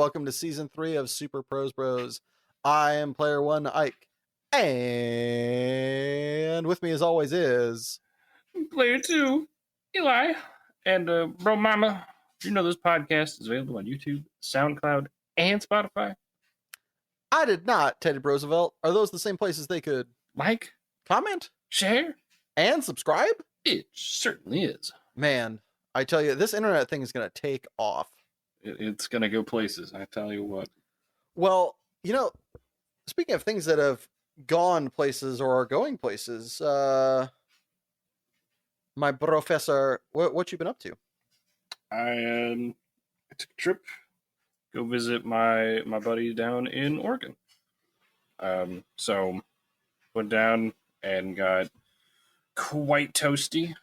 welcome to season 3 of Super Pros Bros. I am player 1 Ike, and with me as always is Player 2 Eli. And bro mama, do you know this podcast is available on YouTube, SoundCloud, and Spotify? I did not, Teddy Roosevelt. Are those the same places they could Like, comment, share? and subscribe? It certainly is. Man, I tell you, this internet thing is going to take off. It's going to go places, I tell you what. Well, you know, speaking of things that have gone places or are going places, my professor, what you been up to? I took a trip, go visit my buddy down in Oregon. So went down and got quite toasty.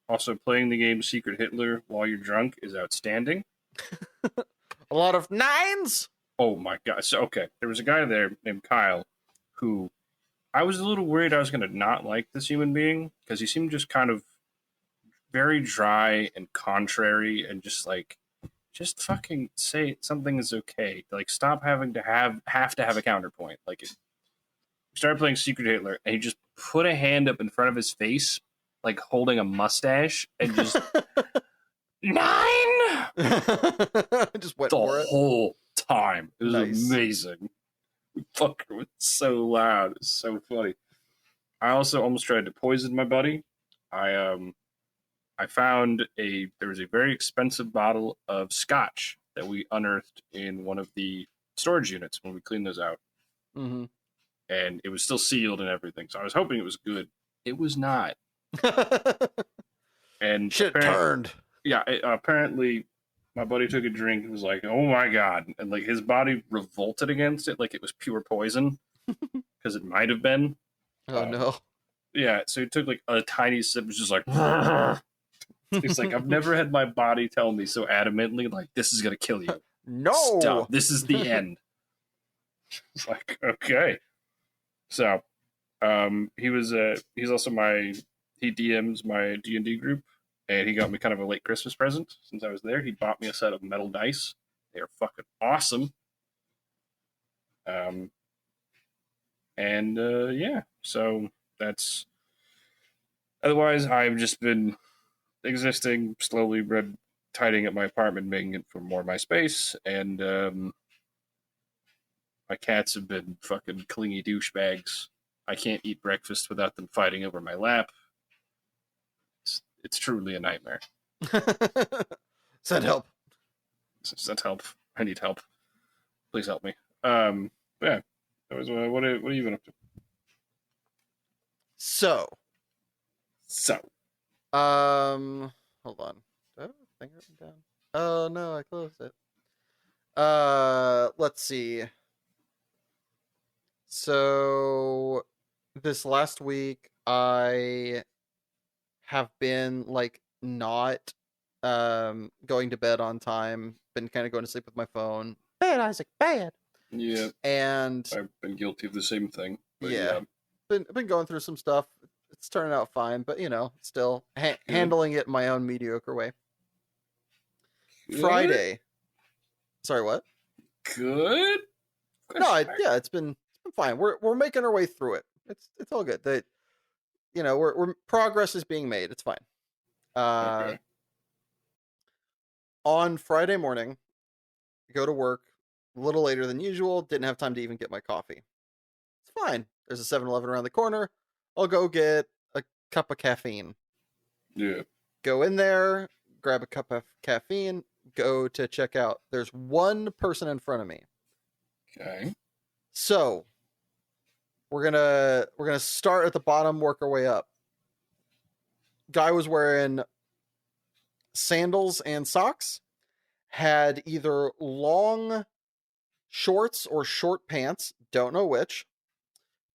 Also, playing the game Secret Hitler while you're drunk is outstanding. A lot of nines? Oh my god. So, okay, there was a guy there named Kyle who I was a little worried I was going to not like this human being because he seemed just kind of very dry and contrary and just fucking say something is okay. Like, stop having to have a counterpoint. Like, we started playing Secret Hitler and he just put a hand up in front of his face, like holding a mustache, and just 9. Just went the for it whole time. It was Nice. amazing. Fucker was so loud. It's so funny. I also almost tried to poison my buddy. I found there was a very expensive bottle of scotch that we unearthed in one of the storage units when we cleaned those out. Mm-hmm. And it was still sealed and everything. So I was hoping it was good. It was not. And shit turned. Yeah, apparently my buddy took a drink and was like, oh my god. And like his body revolted against it like it was pure poison. Because it might have been. Oh no. Yeah, so he took like a tiny sip, was just like he's like, I've never had my body tell me so adamantly, like, this is gonna kill you. No. Stop. This is the end. It's like, okay. So he's also he DMs my D&D group, and he got me kind of a late Christmas present since I was there. He bought me a set of metal dice. They are fucking awesome. Yeah, so that's... Otherwise, I've just been existing, slowly tidying up my apartment, making it for more of my space, and my cats have been fucking clingy douchebags. I can't eat breakfast without them fighting over my lap. It's truly a nightmare. Send help. Send help. I need help. Please help me. Yeah. That was, what have you been up to? So. Hold on. Oh, finger down. Oh no, I closed it. Let's see. So this last week I have been like not going to bed on time, been kind of going to sleep with my phone. Bad, Isaac, bad. Yeah. And I've been guilty of the same thing. Yeah. Been going through some stuff. It's turning out fine, but still handling it in my own mediocre way. Good? Friday. Sorry, what? Good? No, it's been fine. We're making our way through it. It's all good. We're progress is being made. It's fine. Okay. On Friday morning, go to work a little later than usual. Didn't have time to even get my coffee. It's fine. There's a 7-Eleven around the corner. I'll go get a cup of caffeine. Yeah. Go in there, grab a cup of caffeine, go to check out. There's one person in front of me. Okay. So we're gonna start at the bottom, work our way up. Guy was wearing sandals and socks, had either long shorts or short pants, don't know which.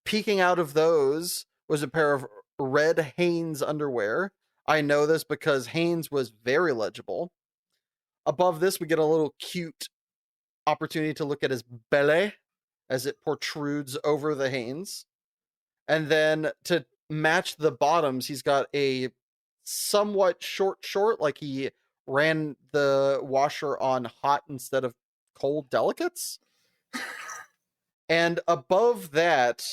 Peeking out of those was a pair of red Hanes underwear. I know this because Hanes was very legible. Above this, we get a little cute opportunity to look at his belly as it protrudes over the Hanes. And then to match the bottoms, he's got a somewhat short, like he ran the washer on hot instead of cold delicates. And above that,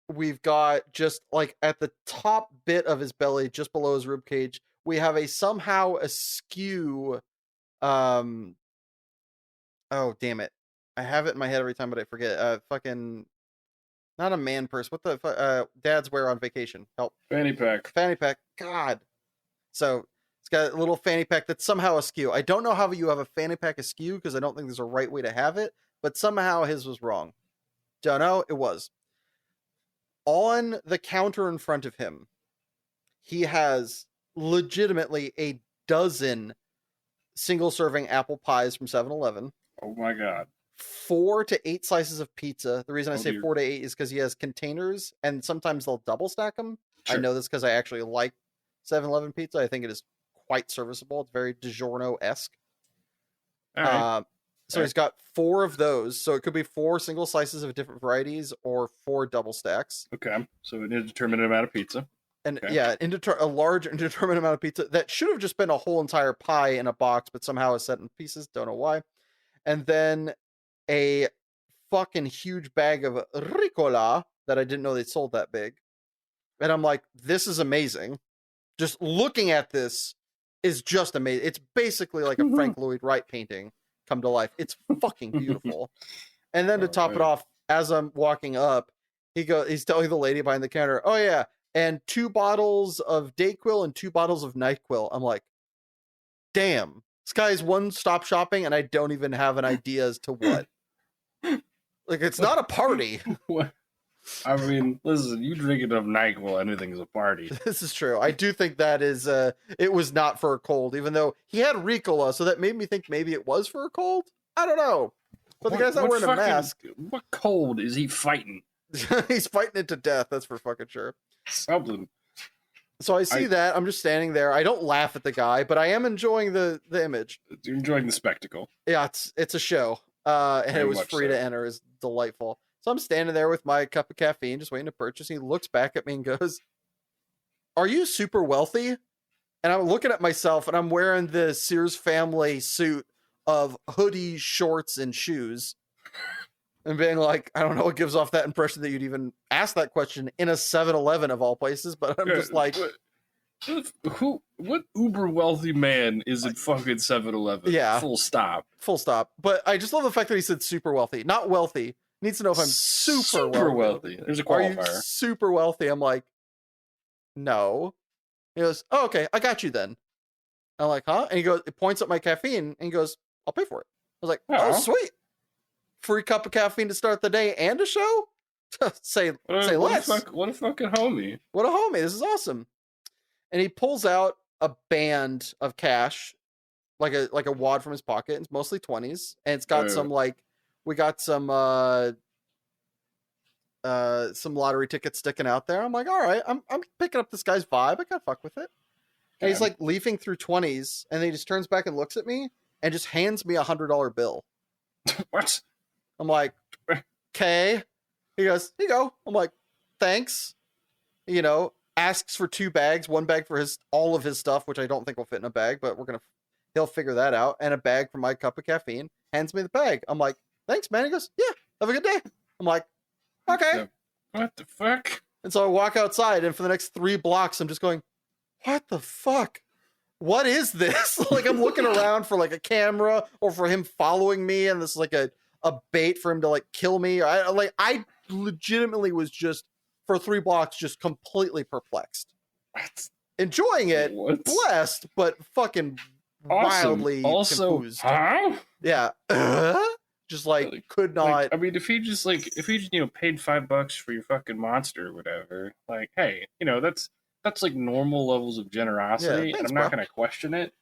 we've got just like at the top bit of his belly, just below his rib cage, we have a somehow askew. Oh damn it! I have it in my head every time, but I forget. Fucking not a man purse. What the dads wear on vacation? Help. Fanny pack. Fanny pack. God. So it's got a little fanny pack that's somehow askew. I don't know how you have a fanny pack askew because I don't think there's a right way to have it, but somehow his was wrong. Don't know. It was. On the counter in front of him, he has legitimately a dozen single serving apple pies from 7-Eleven. Oh my god. 4 to 8 slices of pizza. The reason I say dear. 4 to 8 is because he has containers and sometimes they'll double stack them. Sure. I know this because I actually like 7-Eleven pizza. I think it is quite serviceable. It's very DiGiorno-esque. All right. So he's got 4 of those. So it could be 4 single slices of different varieties or 4 double stacks. Okay. So an indeterminate amount of pizza. And okay. yeah, a large indeterminate amount of pizza that should have just been a whole entire pie in a box, but somehow is set in pieces. Don't know why. And then a fucking huge bag of Ricola that I didn't know they sold that big. And I'm like, this is amazing. Just looking at this is just amazing. It's basically like a Frank Lloyd Wright painting come to life. It's fucking beautiful. And then to top it off, as I'm walking up, he's telling the lady behind the counter, oh yeah, and 2 bottles of Dayquil and 2 bottles of NyQuil. I'm like, damn, this guy's one-stop shopping and I don't even have an idea as to what. Like, it's not a party. What? I mean, listen, you drink enough NyQuil, anything's a party. This is true. I do think that is, it was not for a cold, even though he had Ricola, so that made me think maybe it was for a cold. I don't know. But the guy's not wearing a mask. What cold is he fighting? He's fighting it to death, that's for fucking sure. Something. So I see that. I'm just standing there. I don't laugh at the guy, but I am enjoying the image. You're enjoying the spectacle. Yeah, it's a show. And Very it was much free so. to enter. It's delightful. So I'm standing there with my cup of caffeine, just waiting to purchase. He looks back at me and goes, "Are you super wealthy?" And I'm looking at myself, and I'm wearing the Sears family suit of hoodies, shorts, and shoes. And being like, I don't know what gives off that impression that you'd even ask that question in a 7-Eleven of all places, but I'm just like... What uber wealthy man is in fucking 7-Eleven? Yeah. Full stop. Full stop. But I just love the fact that he said super wealthy. Not wealthy. Needs to know if I'm super wealthy. There's a Are you qualifier. super wealthy? I'm like, no. He goes, oh, okay, I got you then. I'm like, huh? And he points at my caffeine, and he goes, I'll pay for it. I was like, oh, sweet. Free cup of caffeine to start the day and a show? say less. What a fucking homie. What a homie. This is awesome. And he pulls out a band of cash, like a wad from his pocket. It's mostly 20s. And it's got some we got some lottery tickets sticking out there. I'm like, all right, I'm picking up this guy's vibe. I can't fuck with it. And he's like leafing through 20s, and then he just turns back and looks at me and just hands me $100 bill. What? I'm like, okay. He goes, here you go. I'm like, thanks. You know, asks for 2 bags, 1 bag for all of his stuff, which I don't think will fit in a bag, but he'll figure that out. And a bag for my cup of caffeine. Hands me the bag. I'm like, thanks, man. He goes, yeah, have a good day. I'm like, okay. What the fuck? And so I walk outside, and for the next 3 blocks, I'm just going, what the fuck? What is this? Like, I'm looking around for like a camera or for him following me, and this is like a bait for him to like kill me. I legitimately was just for 3 blocks just completely perplexed. What? Enjoying it, blessed, but fucking wildly confused. Huh? Yeah. Just like could not. Like, I mean, if he just paid $5 for your fucking monster or whatever, like, hey, that's like normal levels of generosity. Yeah, thanks, I'm not going to question it.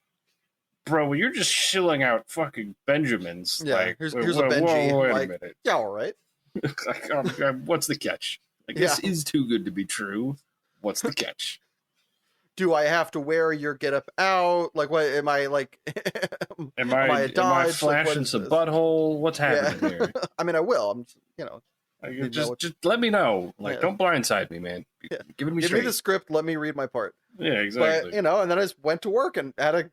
Bro, you're just shilling out fucking Benjamins. Yeah, like, here's a Benji. Wait like, a minute. Yeah, all right. What's the catch? Like, this is too good to be true. What's the catch? Do I have to wear your get up out? Like, what am I like? Am I flashing some butthole? What's happening here? I mean, I will. I'm, just let me know. Like, don't blindside me, man. Yeah. Give me the script. Let me read my part. Yeah, exactly. But and then I just went to work and had a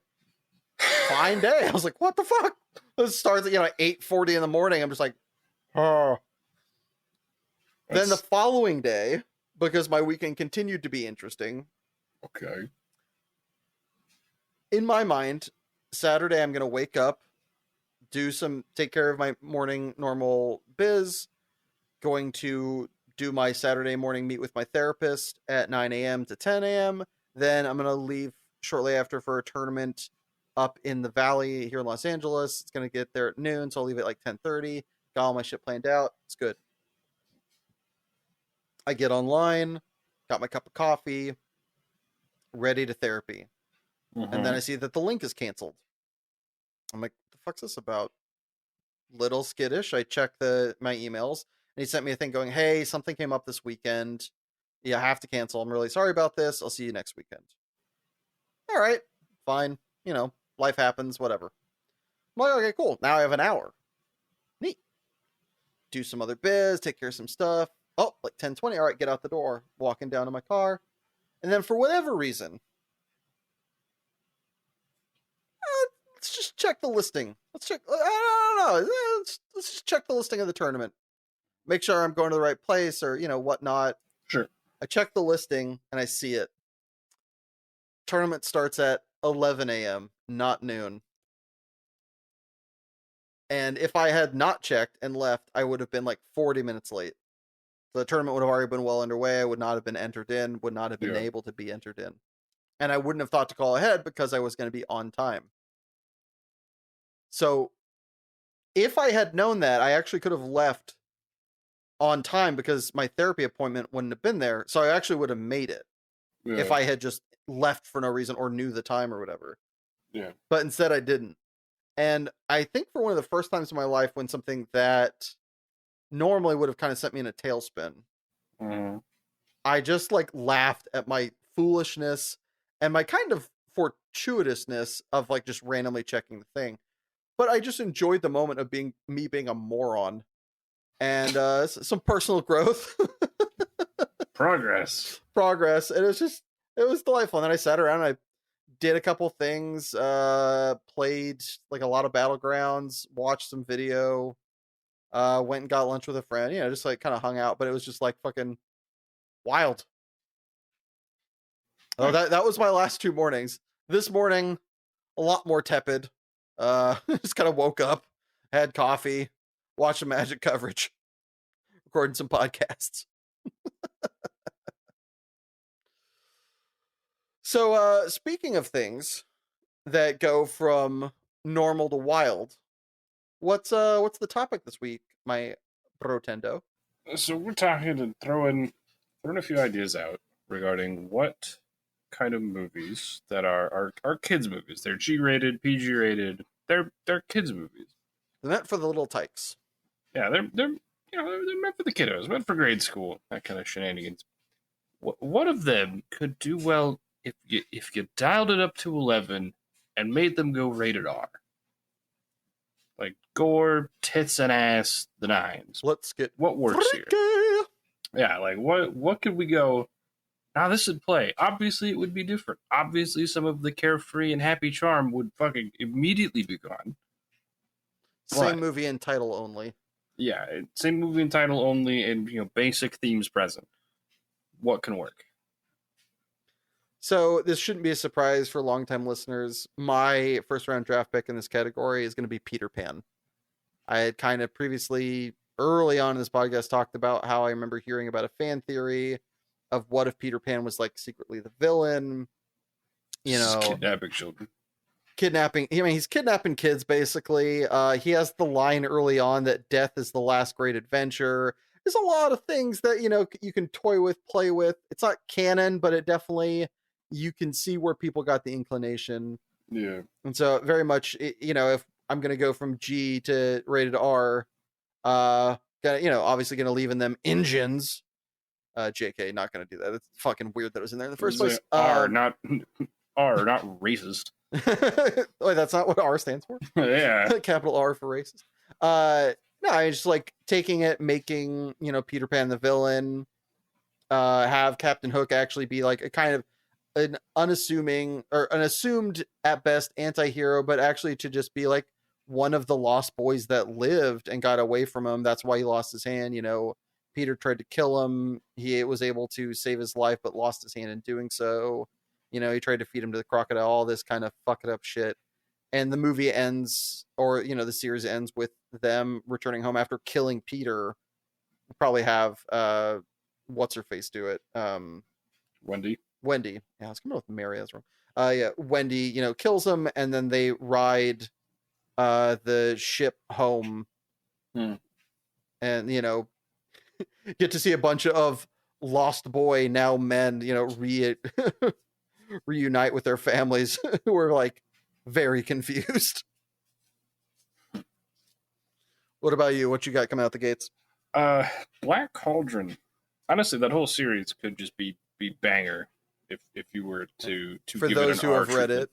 fine day. I was like, what the fuck? It starts at 8:40 in the morning. I'm just like, oh. Then the following day, because my weekend continued to be interesting. Okay. In my mind, Saturday I'm gonna wake up, take care of my morning normal biz, going to do my Saturday morning meet with my therapist at 9 a.m. to 10 a.m. Then I'm gonna leave shortly after for a tournament up in the valley here in Los Angeles. It's gonna get there at noon, so I'll leave at like 10:30. Got all my shit planned out. It's good. I get online, got my cup of coffee, ready to therapy. And then I see that the link is canceled. I'm like, what the fuck's this about? Little skittish. I check my emails, and he sent me a thing going, hey, something came up this weekend. Yeah, I have to cancel. I'm really sorry about this. I'll see you next weekend. All right, fine. Life happens, whatever. I'm like, okay, cool. Now I have an hour. Neat. Do some other biz, take care of some stuff. Oh, like 10:20. All right, get out the door. Walking down to my car. And then for whatever reason, let's just check the listing. Let's check. I don't know. Let's just check the listing of the tournament. Make sure I'm going to the right place or, whatnot. Sure. I check the listing and I see it. Tournament starts at 11 a.m., not noon. And if I had not checked and left, I would have been like 40 minutes late. So the tournament would have already been well underway. I would not have been entered in, would not have been able to be entered in. And I wouldn't have thought to call ahead because I was going to be on time. So if I had known that, I actually could have left on time because my therapy appointment wouldn't have been there. So I actually would have made it if I had just left for no reason or knew the time or whatever. Yeah. But instead I didn't. And I think for one of the first times in my life when something that normally would have kind of sent me in a tailspin, I just like laughed at my foolishness and my kind of fortuitousness of like just randomly checking the thing. But I just enjoyed the moment of being a moron and some personal growth. Progress. And it was delightful. And then I sat around and I did a couple things, played like a lot of Battlegrounds, watched some video, went and got lunch with a friend, just like kind of hung out, but it was just like fucking wild. Oh, that was my last 2 mornings. This morning, a lot more tepid. Just kind of woke up, had coffee, watched some Magic coverage, recording some podcasts. So, speaking of things that go from normal to wild, what's the topic this week, my brotendo? So we're talking to throwing a few ideas out regarding what kind of movies that are kids movies. They're G-rated, PG-rated. They're kids movies. They're meant for the little tykes. Yeah, they're meant for the kiddos, meant for grade school, that kind of shenanigans. What of them could do well if you dialed it up to 11 and made them go rated R? Like gore, tits, and ass, the nines. Let's get what works freaky here. Yeah, like what could we go? Now this would play. Obviously, it would be different. Obviously, some of the carefree and happy charm would fucking immediately be gone. Same movie and title only. Yeah, same movie and title only, and basic themes present. What can work? So this shouldn't be a surprise for longtime listeners. My first round draft pick in this category is going to be Peter Pan. I had kind of previously, early on in this podcast, talked about how I remember hearing about a fan theory of what if Peter Pan was like secretly the villain. Kidnapping children. He's kidnapping kids, basically. He has the line early on that death is the last great adventure. There's a lot of things that, you can toy with, play with. It's not canon, but it definitely, you can see where people got the inclination. Yeah. And so very much, if I'm going to go from G to rated R, obviously going to leave in them engines. JK, not going to do that. It's fucking weird that it was in there in the first place. R, not racist. Wait, that's not what R stands for? Yeah. Capital R for racist. No, I just like taking it, making, Peter Pan the villain, have Captain Hook actually be like a kind of an unassuming or an assumed at best anti-hero, but actually to just be like one of the lost boys that lived and got away from him. That's why he lost his hand. Peter tried to kill him. He was able to save his life, but lost his hand in doing so. He tried to feed him to the crocodile, all this kind of fuck it up shit. And the movie ends, or, the series ends with them returning home after killing Peter. We'll probably have, what's her face do it? Wendy. Yeah, I was coming up with Mary. That's wrong. Yeah, Wendy, kills him, and then they ride the ship home. And, get to see a bunch of lost boy, now men, reunite with their families who are like very confused. What about you? What you got coming out the gates? Black Cauldron. Honestly, that whole series could just be banger if you were to for give those it an who R have read treatment.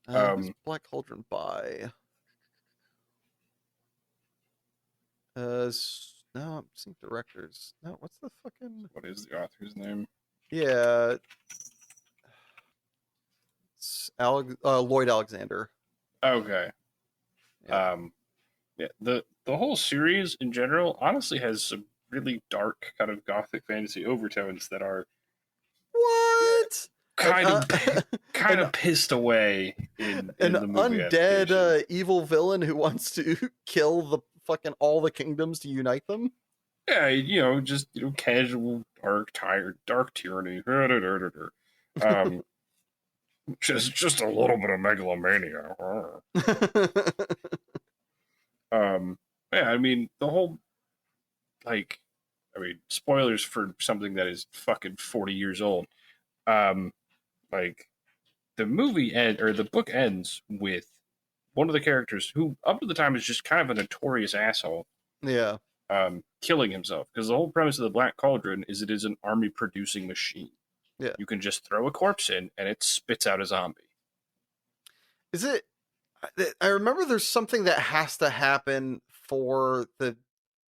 it. Who's Black Cauldron by? No, I'm seeing directors. No, what's the fucking? What is the author's name? Yeah, it's Lloyd Alexander. Okay. Yeah. Yeah. The whole series in general honestly has some really dark kind of gothic fantasy overtones that are What? kind of pissed away in the movie undead adaptation. evil villain who wants to kill the fucking all the kingdoms to unite them. Yeah, just casual dark tyranny. Just a little bit of megalomania. Yeah, I mean the whole spoilers for something that is fucking 40 years old. Like the the book ends with one of the characters who up to the time is just kind of a notorious asshole. Yeah. Killing himself, because the whole premise of the Black Cauldron is it is an army producing machine. Yeah. You can just throw a corpse in and it spits out a zombie. Is it? I remember there's something that has to happen to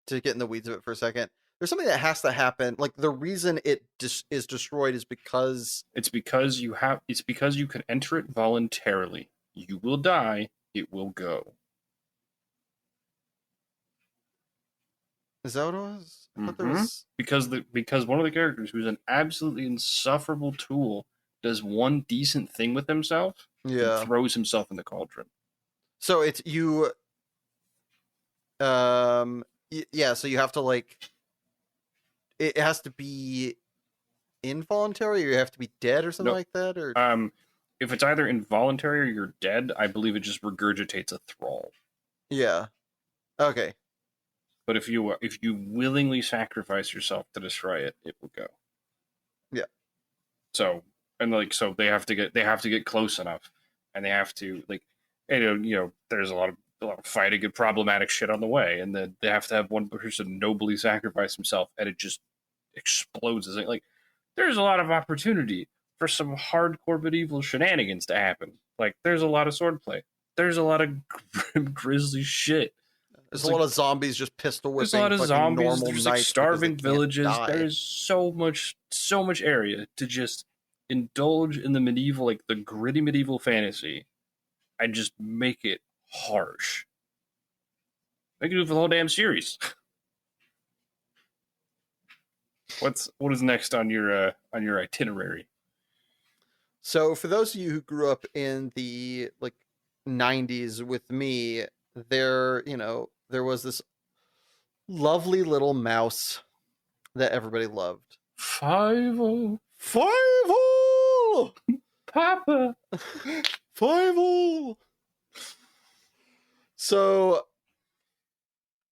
get in the weeds of it for a second. There's something that has to happen. Like the reason it is destroyed is because you can enter it voluntarily. You will die. It will go. Is that what it was? I thought there Mm-hmm. was Because one of the characters, who's an absolutely insufferable tool, does one decent thing with himself yeah. and throws himself in the cauldron. So it's you. Yeah. So you have to like. It has to be involuntary, or you have to be dead, or something like that, or if it's either involuntary or you're dead, I believe it just regurgitates a thrall. Yeah. Okay. But if you willingly sacrifice yourself to destroy it, it will go. Yeah. So they have to get close enough, and they have to there's a lot of fighting and problematic shit on the way, and then they have to have one person nobly sacrifice himself, and it just explodes. Like there's a lot of opportunity for some hardcore medieval shenanigans to happen. Like there's a lot of swordplay. There's a lot of grisly shit. There's a lot of zombies just pistol whipping. There's a lot of zombies. Normal There's starving villages. There's so much area to just indulge in the medieval, the gritty medieval fantasy, and just make it harsh. They can do it for the whole damn series. What is next on your itinerary? So for those of you who grew up in the 90s with me, there was this lovely little mouse that everybody loved. Five-O. Papa. Five-O. So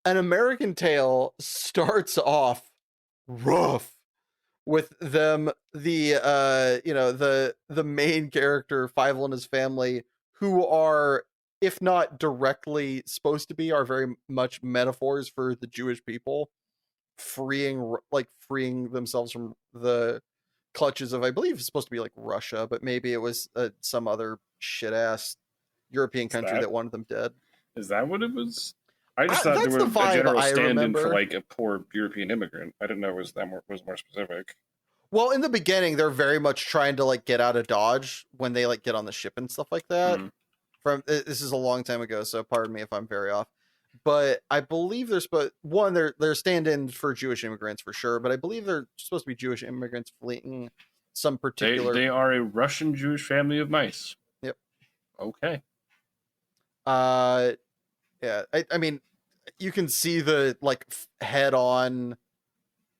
An American Tail starts off rough with them, the main character, Fievel and his family, who are, if not directly supposed to be, are very much metaphors for the Jewish people freeing themselves from the clutches of, I believe it's supposed to be Russia, but maybe it was some other shit ass European country that wanted them dead. Is that what it was? I just thought there was a general stand-in for a poor European immigrant. I didn't know it was more specific. Well, in the beginning, they're very much trying to get out of Dodge when they get on the ship and stuff like that. From this is a long time ago, so pardon me if I'm very off. But I believe they're stand-ins for Jewish immigrants for sure. But I believe they're supposed to be Jewish immigrants fleeing some particular. They are a Russian Jewish family of mice. Yep. Okay. Yeah. I mean, you can see the like head-on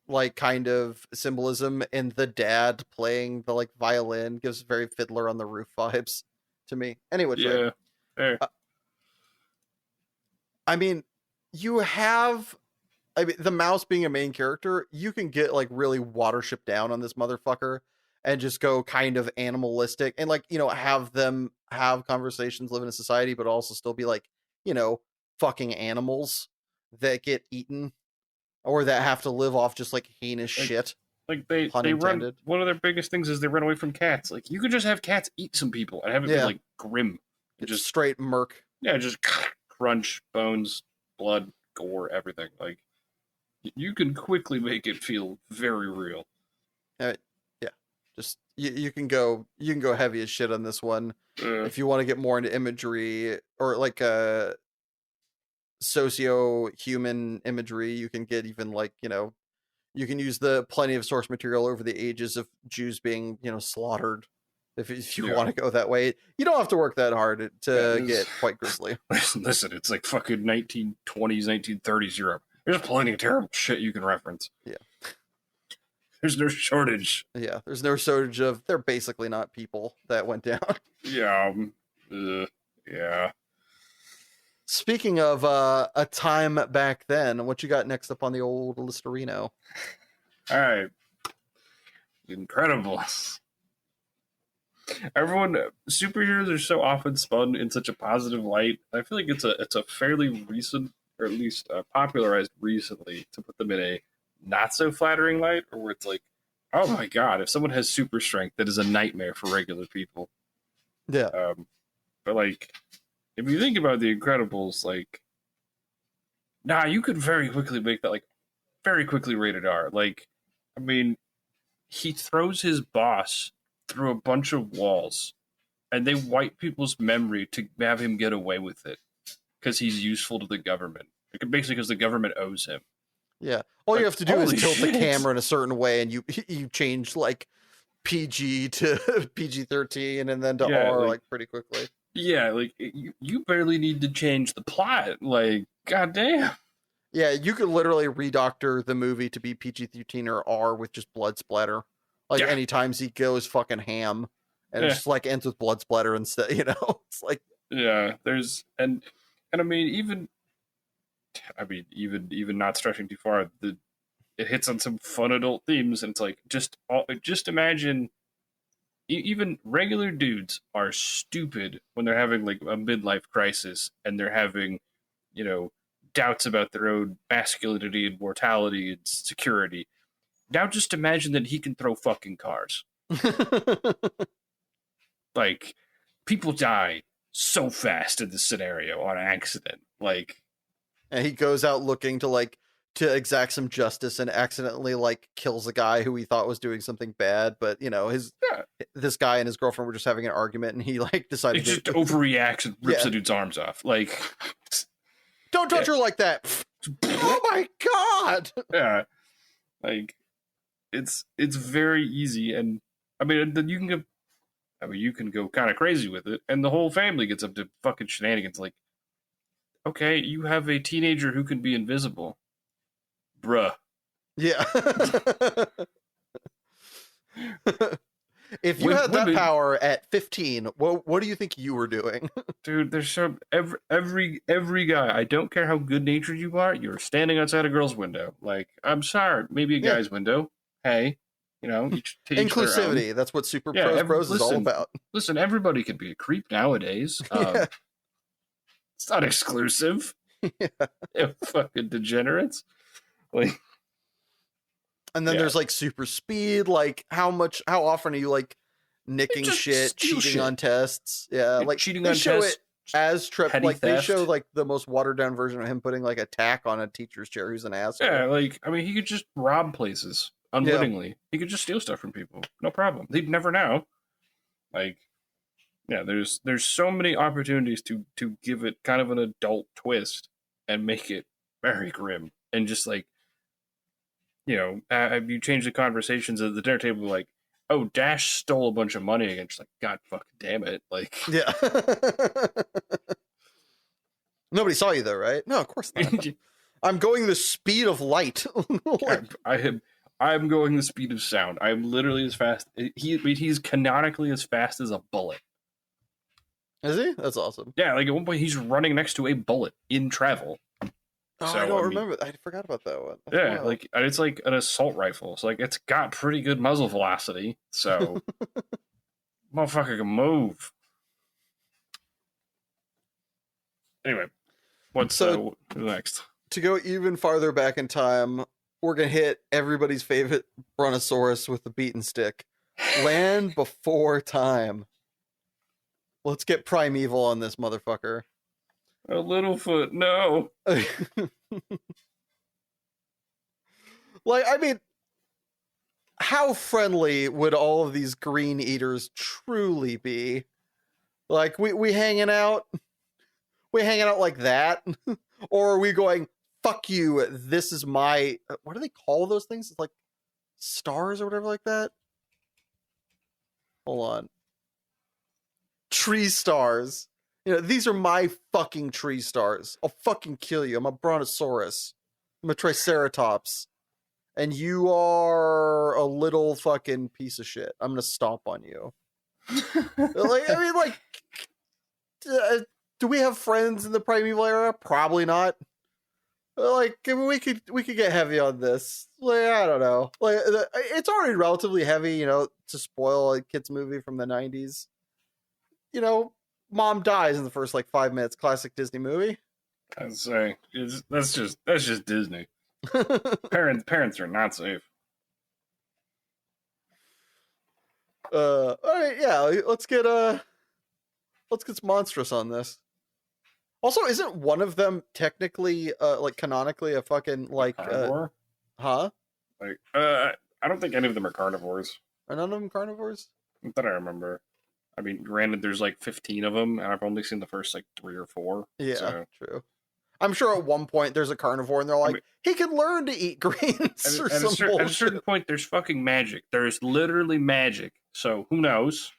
like kind of symbolism in the dad playing the like violin gives very Fiddler on the Roof vibes to me. Anyway, Yeah. Fair. I mean, you have the mouse being a main character, you can get like really watership down on this motherfucker and just go kind of animalistic and like, have them have conversations, live in a society, but also still be like, fucking animals that get eaten or that have to live off just like heinous shit. Like they run. One of their biggest things is they run away from cats. Like you could just have cats eat some people and have it be like grim. Just straight murk. Yeah, just crunch, bones, blood, gore, everything. Like you can quickly make it feel very real. Yeah, just you can go heavy as shit on this one if you want to get more into imagery or like socio-human imagery. You can get even like you can use the plenty of source material over the ages of Jews being slaughtered. If you want to go that way, you don't have to work that hard to get quite grisly. Listen, it's like fucking 1920s, 1930s Europe. There's plenty of terrible shit you can reference. Yeah. There's no shortage. Yeah, there's no shortage of they're basically not people that went down. Yeah. Yeah. Speaking of a time back then, what you got next up on the old Listerino? All right. Incredibles. Everyone, superheroes are so often spun in such a positive light. I feel like it's a fairly recent, or at least popularized recently, to put them in a not so flattering light, or where it's like, oh my god, if someone has super strength, that is a nightmare for regular people. Yeah. But like, if you think about the Incredibles, like, you could very quickly make that like very quickly rated R. Like, I mean, he throws his boss through a bunch of walls, and they wipe people's memory to have him get away with it because he's useful to the government. Basically, because the government owes him. Yeah, all you have to do is tilt shit. the camera in a certain way, and you change like PG to PG-13, and then to R like pretty quickly. Yeah, like you barely need to change the plot. Like, goddamn. Yeah, you could literally redoctor the movie to be PG-13 or R with just blood splatter. Like any times he goes fucking ham, and it just like ends with blood splatter instead. It's like there's and I mean even not stretching too far, it hits on some fun adult themes, and it's like just imagine even regular dudes are stupid when they're having like a midlife crisis and they're having doubts about their own masculinity and mortality and security. Now just imagine that he can throw fucking cars. Like, people die so fast in this scenario on accident. Like, and he goes out looking to exact some justice and accidentally like kills a guy who he thought was doing something bad, but this guy and his girlfriend were just having an argument, and he like decided he just overreacts and rips the dude's arms off. Like, don't touch her like that. Oh my god. Yeah, like it's very easy, and I mean then you can go kind of crazy with it, and the whole family gets up to fucking shenanigans. Like, okay, you have a teenager who can be invisible. Bruh. Yeah. If you had that power at 15, what do you think you were doing? Dude, there's every guy, I don't care how good natured you are, you're standing outside a girl's window. Like, I'm sorry, maybe a guy's window. Hey, inclusivity. That's what Super Pros is all about. Listen, everybody can be a creep nowadays. It's not exclusive. Yeah, fucking degenerates. Like, and then there's like super speed. Like, how often are you like nicking shit, cheating on tests? Yeah, like cheating on tests. As trip, like theft. They show like the most watered down version of him putting like a tack on a teacher's chair who's an asshole. Yeah, like, I mean, he could just rob places unwittingly. He could just steal stuff from people, no problem. They'd never know. Like, Yeah, there's so many opportunities to give it kind of an adult twist and make it very grim and just like you change the conversations at the dinner table like, oh, Dash stole a bunch of money and just like, God fucking damn it, like Yeah. Nobody saw you though, right? No, of course not. I'm going the speed of light. Like, I'm going the speed of sound. I'm literally as fast. He's canonically as fast as a bullet. is he? That's awesome. Yeah, like at one point he's running next to a bullet in travel. Oh, So I don't mean, remember. I forgot about that one. That's yeah, wild. like it's like an assault rifle. So like it's got pretty good muzzle velocity. So motherfucker can move. Anyway, what's next? To go even farther back in time, we're gonna hit everybody's favorite brontosaurus with the beaten stick. Land Before Time. Let's get primeval on this motherfucker. A Littlefoot, no. Like, I mean, how friendly would all of these green eaters truly be? Like, we hanging out? We hanging out like that? Or are we going, fuck you, this is my, what do they call those things? It's like stars or whatever like that? Hold on. Tree stars. You know, these are my fucking tree stars. I'll fucking kill you. I'm a brontosaurus. I'm a triceratops. And you are a little fucking piece of shit. I'm gonna stomp on you. Like, I mean, like, do we have friends in the primeval era? Probably not. Like, I mean, we could get heavy on this. Like, I don't know. Like, it's already relatively heavy, you know, to spoil a kids movie from the '90s. You know, mom dies in the first like 5 minutes. Classic Disney movie. I'd say that's just Disney. Parents are not safe. All right, yeah. Let's get monstrous on this. Also, isn't one of them technically, like canonically, a fucking like, carnivore? Huh? Like, I don't think any of them are carnivores. Are none of them carnivores? Not that I remember. I mean, granted, there's like 15 of them, and I've only seen the first like 3 or 4. Yeah, so. true. I'm sure at one point there's a carnivore, and they're like, he can learn to eat greens or some bullshit. At a certain point, there's fucking magic. There's literally magic. So who knows?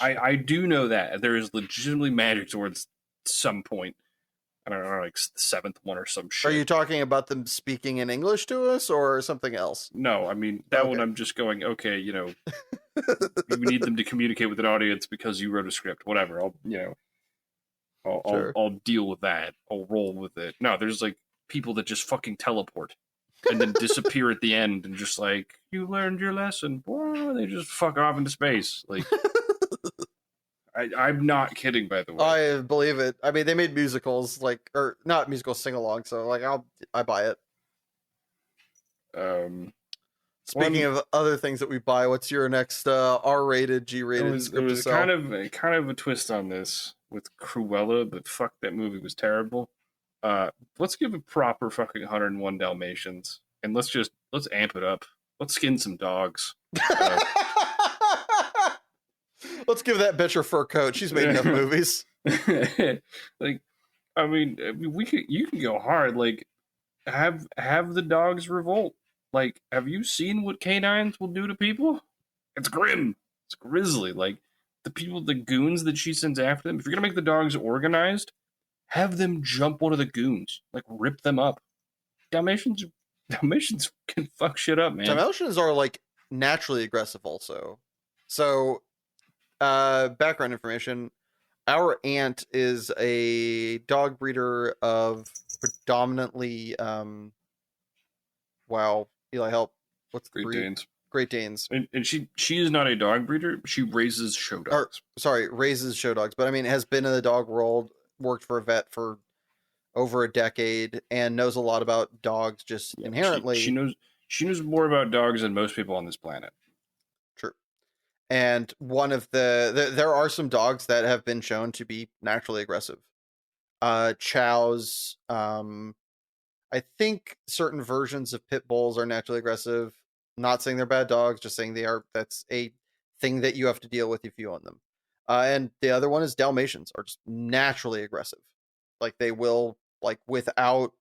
I do know that there is legitimately magic towards some point. I don't know, like the 7th one or some shit. Are you talking about them speaking in English to us or something else? No, I mean that one. I'm just going, okay, you know, we need them to communicate with an audience because you wrote a script. Whatever. I'll deal with that. I'll roll with it. No, there's like people that just fucking teleport and then disappear at the end and just like, you learned your lesson. Boy, they just fuck off into space. Like, I'm not kidding, by the way. I believe it. I mean, they made musicals, like, or not musical sing-along, so like I buy it. Speaking of other things that we buy, what's your next R-rated, G-rated? It was kind of a twist on this with Cruella, but fuck, that movie was terrible. Let's give a proper fucking 101 Dalmatians, and let's amp it up. Let's skin some dogs. Let's give that bitch her fur coat. She's made enough movies. Like, I mean, you can go hard. Like, have the dogs revolt. Like, have you seen what canines will do to people? It's grim. It's grisly. Like, the goons that she sends after them. If you're gonna make the dogs organized, have them jump one of the goons. Like, rip them up. Dalmatians can fuck shit up, man. Dalmatians are like naturally aggressive also. So, background information. Our aunt is a dog breeder of predominantly, wow, Eli, help. What's the breed? Danes. Great Danes. And she is not a dog breeder. She raises show dogs. Raises show dogs. But I mean, has been in the dog world, worked for a vet for over a decade, and knows a lot about dogs just inherently. She knows more about dogs than most people on this planet. True. And one of there are some dogs that have been shown to be naturally aggressive. Chows, I think certain versions of pit bulls are naturally aggressive. Not saying they're bad dogs, just saying they are. That's a thing that you have to deal with if you own them. And the other one is Dalmatians are just naturally aggressive. Like they will like without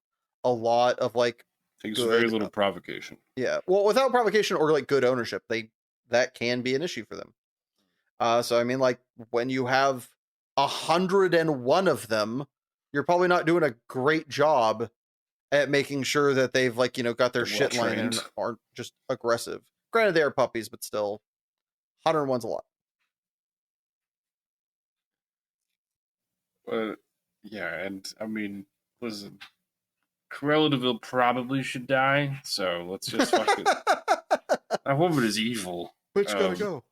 a lot of like Takes very good little provocation. yeah. Well, without provocation or like good ownership, that can be an issue for them. So I mean, like when you have 101 of them, you're probably not doing a great job at making sure that they've like got their They're well shit line trained. and aren't just aggressive. Granted, they are puppies, but still, 101's a lot. Yeah, and I mean, listen, Cruella de Vil probably should die, so let's just fucking. That woman is evil. Which gotta go.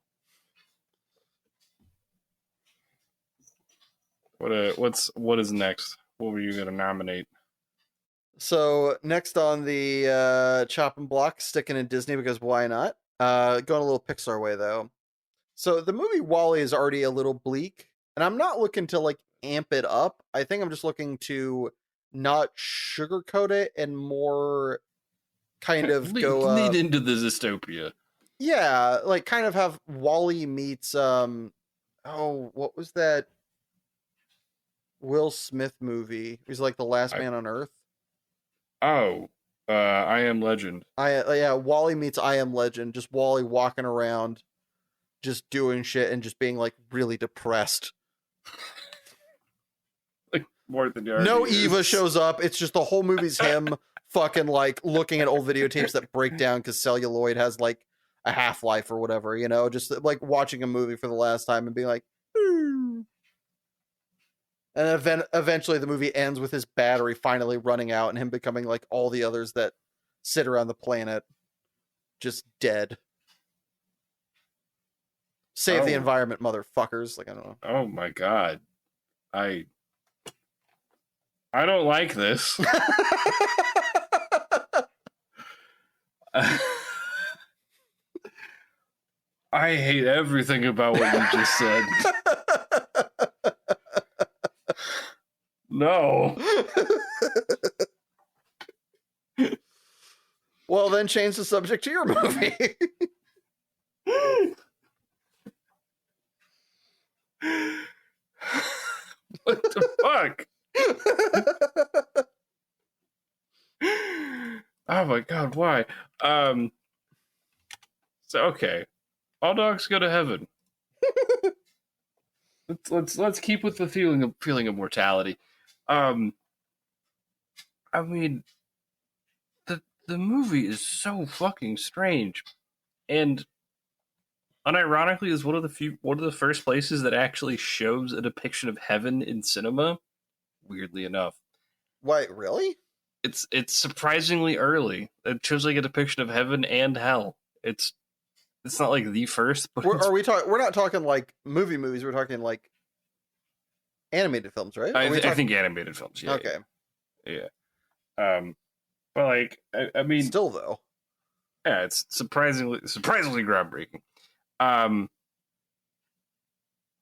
What is next? What were you gonna nominate? So next on the chopping block, sticking in Disney because why not? Going a little Pixar way though. So the movie WALL-E is already a little bleak, and I'm not looking to like amp it up. I think I'm just looking to not sugarcoat it and more kind of go lead into the dystopia. yeah, like kind of have WALL-E meets oh, what was that Will Smith movie? He's like the last man on Earth. Oh, I Am Legend. Yeah, WALL-E meets I Am Legend. Just WALL-E walking around, just doing shit and just being like really depressed. Like more than no Eva shows up. It's just the whole movie's him fucking like looking at old videotapes that break down because celluloid has like a half-life or whatever, just like watching a movie for the last time and being like, and eventually the movie ends with his battery finally running out and him becoming like all the others that sit around the planet, just dead. Save the environment, motherfuckers. Like, I don't know. Oh my god. I don't like this. I hate everything about what you just said. No. Well, then change the subject to your movie. What the fuck? Oh my god, why? So okay. All dogs go to heaven. let's keep with the feeling of mortality. I mean, the movie is so fucking strange, and unironically is one of the first places that actually shows a depiction of heaven in cinema. Weirdly enough, Wait, really? it's surprisingly early. It shows like a depiction of heaven and hell. It's not like the first, but Are we talking? We're not talking like movies. We're talking like animated films, right? I think animated films. Yeah. Okay. Yeah. But like, I mean, still though, yeah, it's surprisingly groundbreaking. And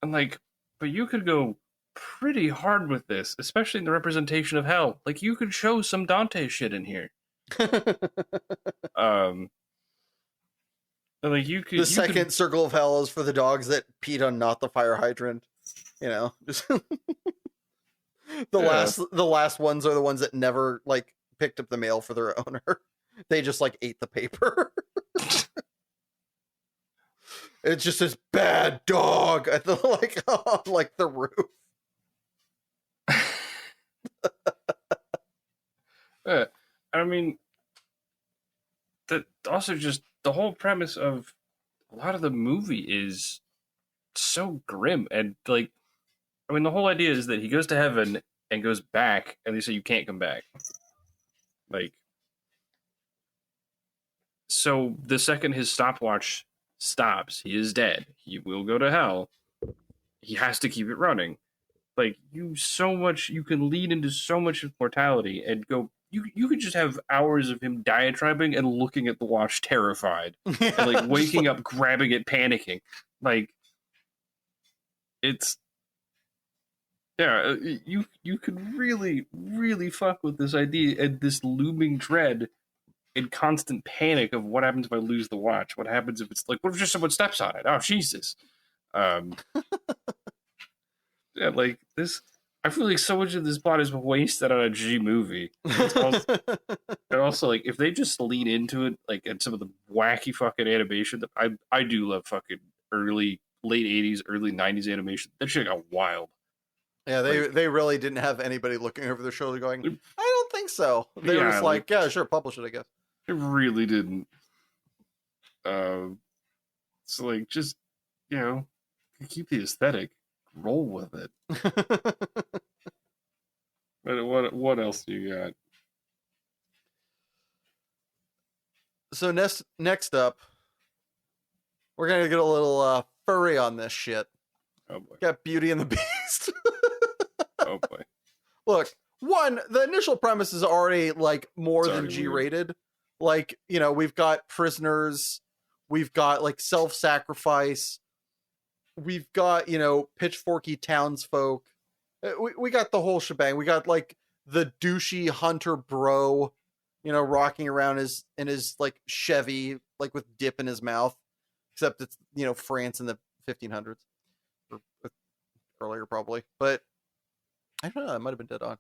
like, but you could go pretty hard with this, especially in the representation of hell. Like, you could show some Dante shit in here. Like the second circle of hell is for the dogs that peed on not the fire hydrant. Just the last ones are the ones that never like picked up the mail for their owner. They just like ate the paper. It's just this bad dog at the on like the roof. I mean, that also just the whole premise of a lot of the movie is so grim, and like, I mean, the whole idea is that he goes to heaven and goes back, and they say you can't come back. Like, so the second his stopwatch stops, he is dead. He will go to hell. He has to keep it running. Like, you can lead into so much of mortality and go. You could just have hours of him diatribing and looking at the watch terrified, and like waking up, grabbing it, panicking. Like, it's you could really, really fuck with this idea and this looming dread and constant panic of what happens if I lose the watch? What happens if it's like, what if just someone steps on it? Oh, Jesus. Yeah, like this. I feel like so much of this plot is wasted on a G movie. And also, like, if they just lean into it, like, and some of the wacky fucking animation, that I do love fucking late 80s, early 90s animation. That shit got wild. Yeah, Like, they really didn't have anybody looking over their shoulder going, I don't think so. They were yeah, just like, yeah, sure, publish it, I guess. it really didn't. So, like, just, keep the aesthetic, roll with it. But what else do you got? So next up, we're going to get a little furry on this shit. Oh, boy. Got Beauty and the Beast. Oh, boy. Look, one, the initial premise is already, like, more It's than already G-rated. Like, we've got prisoners, we've got, like, self-sacrifice, we've got, pitchforky townsfolk. We got the whole shebang. We got, like, the douchey hunter bro, rocking around in his, like, Chevy, like, with dip in his mouth. Except it's, France in the 1500s. Or earlier, probably. But I don't know, it might have been dead on.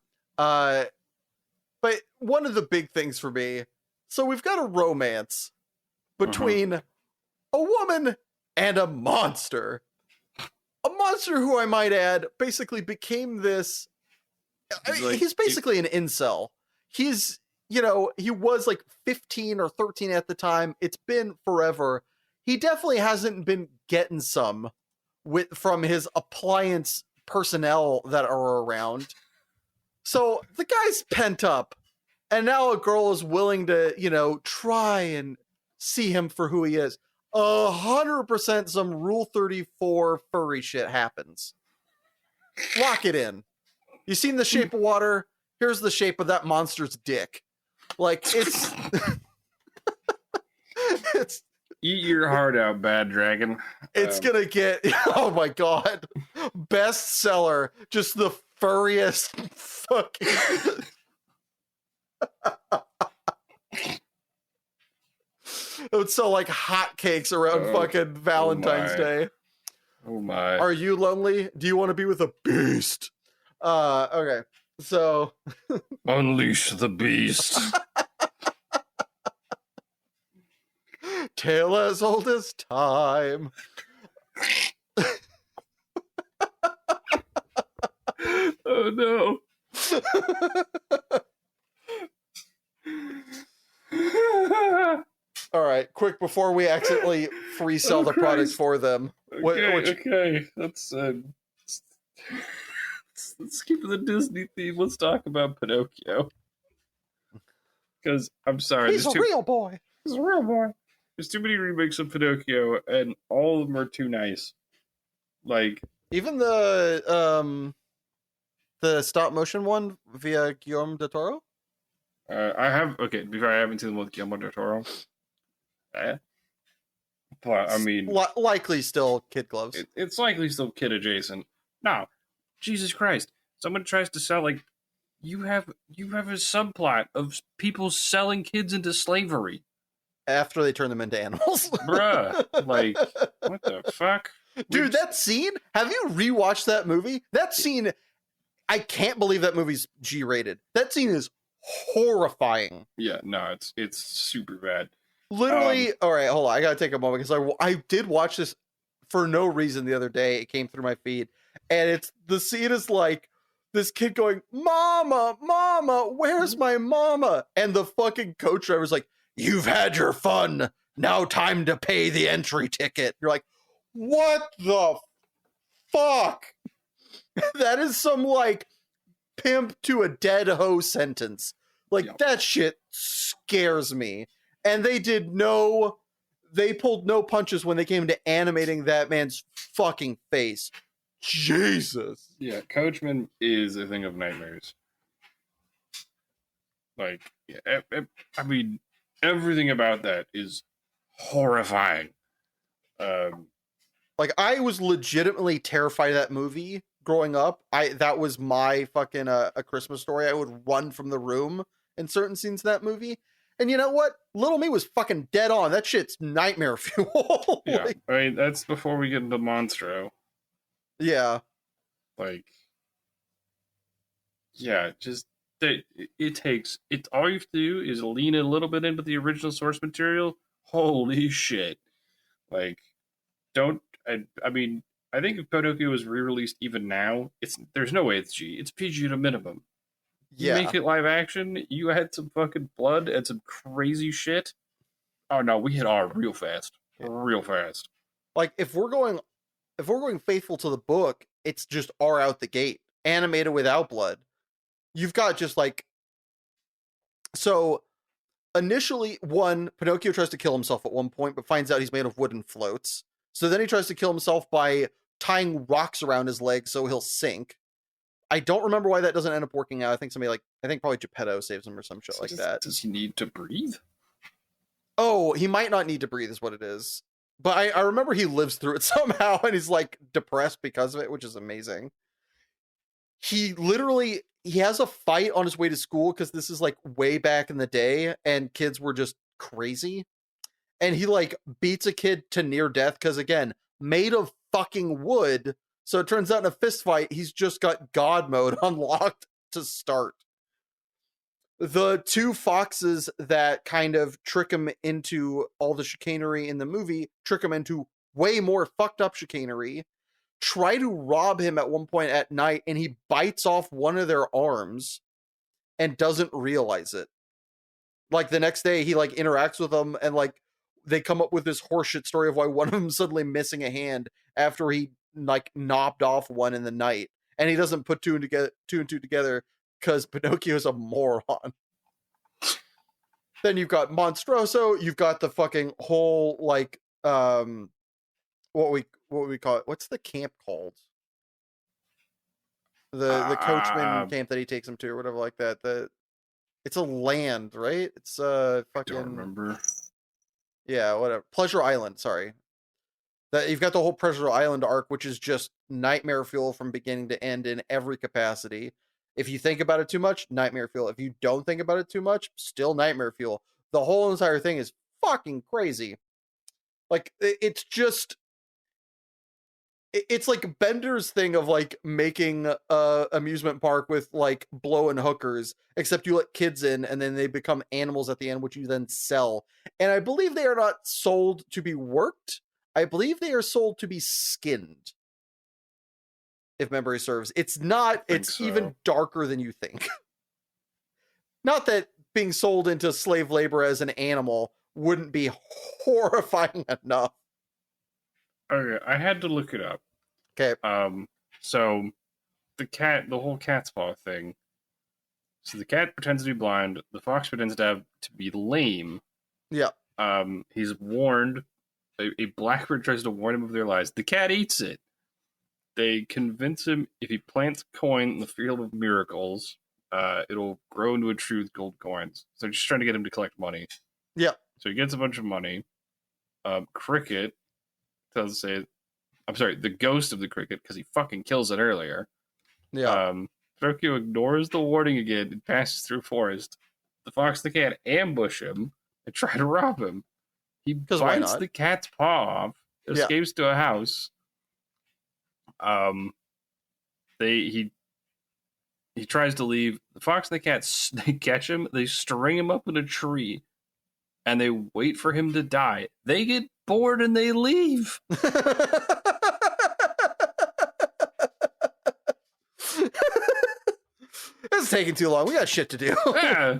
But one of the big things for me, so we've got a romance between a woman and a monster. A monster who, I might add, basically became this... he's basically an incel. He's, he was like 15 or 13 at the time. It's been forever. He definitely hasn't been getting some from his appliance personnel that are around. So the guy's pent up, and now a girl is willing to, try and see him for who he is. 100% some Rule 34 furry shit happens. Lock it in. You seen The Shape of Water? Here's the shape of that monster's dick. Like, it's... it's... Eat your heart out, Bad Dragon. It's gonna get... Oh my god. Bestseller. Just the furriest fucking... It would sell like hotcakes around fucking Valentine's Day. Oh my. Are you lonely? Do you want to be with a beast? Okay. So unleash the beast. Tale as old as time. Oh no. All right, quick before we accidentally free sell the product for them. Okay. Let's keep the Disney theme. Let's talk about Pinocchio. Because I'm sorry, he's a real boy. He's a real boy. There's too many remakes of Pinocchio, and all of them are too nice. Like even the stop motion one via Guillermo del Toro. Before I haven't seen the one with Guillermo del Toro. But I mean, likely still kid gloves. It's likely still kid adjacent. No, Jesus Christ! Someone tries to sell like you have a subplot of people selling kids into slavery after they turn them into animals. Bruh, like what the fuck, dude? That scene. Have you rewatched that movie? That scene. I can't believe that movie's G-rated. That scene is horrifying. Yeah, no, it's super bad. Literally, all right, hold on. I gotta take a moment because I did watch this for no reason the other day. It came through my feed, and the scene is like this kid going, "Mama, mama, where's my mama?" And the fucking coach driver's like, "You've had your fun. Now time to pay the entry ticket." You're like, "What the fuck?" That is some like pimp to a dead hoe sentence. Like that shit scares me. And they pulled no punches when they came to animating that man's fucking face. Jesus. Yeah, Coachman is a thing of nightmares. Like, yeah, I mean, everything about that is horrifying. Like, I was legitimately terrified of that movie growing up. That was my fucking A Christmas Story. I would run from the room in certain scenes of that movie. And you know what? Little me was fucking dead on. That shit's nightmare fuel. Yeah, I mean, that's before we get into Monstro. Yeah. Like, yeah, just it takes it. All you have to do is lean a little bit into the original source material. Holy shit! Like, don't. I mean, I think if Pinocchio was re-released even now, there's no way it's G. It's PG at a minimum. You Yeah. make it live action. You add some fucking blood and some crazy shit. Oh no, we hit R real fast, real fast. Like if we're going faithful to the book, it's just R out the gate, animated without blood. You've got just like so initially Pinocchio tries to kill himself at one point, but finds out he's made of wood and floats. So then he tries to kill himself by tying rocks around his legs so he'll sink. I don't remember why that doesn't end up working out. I think probably Geppetto saves him or some shit like that. Does he need to breathe? Oh, he might not need to breathe is what it is. But I remember he lives through it somehow and he's like depressed because of it, which is amazing. He has a fight on his way to school because this is like way back in the day and kids were just crazy. And he like beats a kid to near death because again, made of fucking wood. So it turns out in a fist fight, he's just got God mode unlocked to start. The two foxes that kind of trick him into all the chicanery in the movie, trick him into way more fucked up chicanery, try to rob him at one point at night, and he bites off one of their arms and doesn't realize it. Like the next day, he like interacts with them, and like they come up with this horseshit story of why one of them suddenly missing a hand after he like knobbed off one in the night, and he doesn't put two and two together because Pinocchio's a moron. Then you've got Monstroso, you've got the fucking whole like what we call it? What's the camp called? The coachman camp that he takes him to or whatever like that. It's a land, right? It's fucking I don't remember. Yeah, whatever. Pleasure Island, sorry. That you've got the whole Pleasure Island arc, which is just nightmare fuel from beginning to end in every capacity. If you think about it too much, nightmare fuel. If you don't think about it too much, still nightmare fuel. The whole entire thing is fucking crazy. Like it's just it's like Bender's thing of like making a amusement park with like blowing hookers, except you let kids in and then they become animals at the end, which you then sell. And I believe they are not sold to be worked. I believe they are sold to be skinned. If memory serves. It's not, it's even darker than you think. Not that being sold into slave labor as an animal wouldn't be horrifying enough. Okay, I had to look it up. Okay. So the whole cat's paw thing. So the cat pretends to be blind. The fox pretends to be lame. Yeah. He's warned. A blackbird tries to warn him of their lies. The cat eats it. They convince him if he plants coin in the field of miracles, it'll grow into a tree with gold coins. So they're just trying to get him to collect money. Yeah. So he gets a bunch of money. Cricket tells say, I'm sorry, the ghost of the cricket, because he fucking kills it earlier. Yeah. Pinocchio ignores the warning again and passes through forest. The fox and the cat ambush him and try to rob him. He bites the cat's paw off, escapes to a house. He tries to leave. The fox and the cat, they catch him, they string him up in a tree, and they wait for him to die. They get bored and they leave. It's taking too long. We got shit to do. Yeah.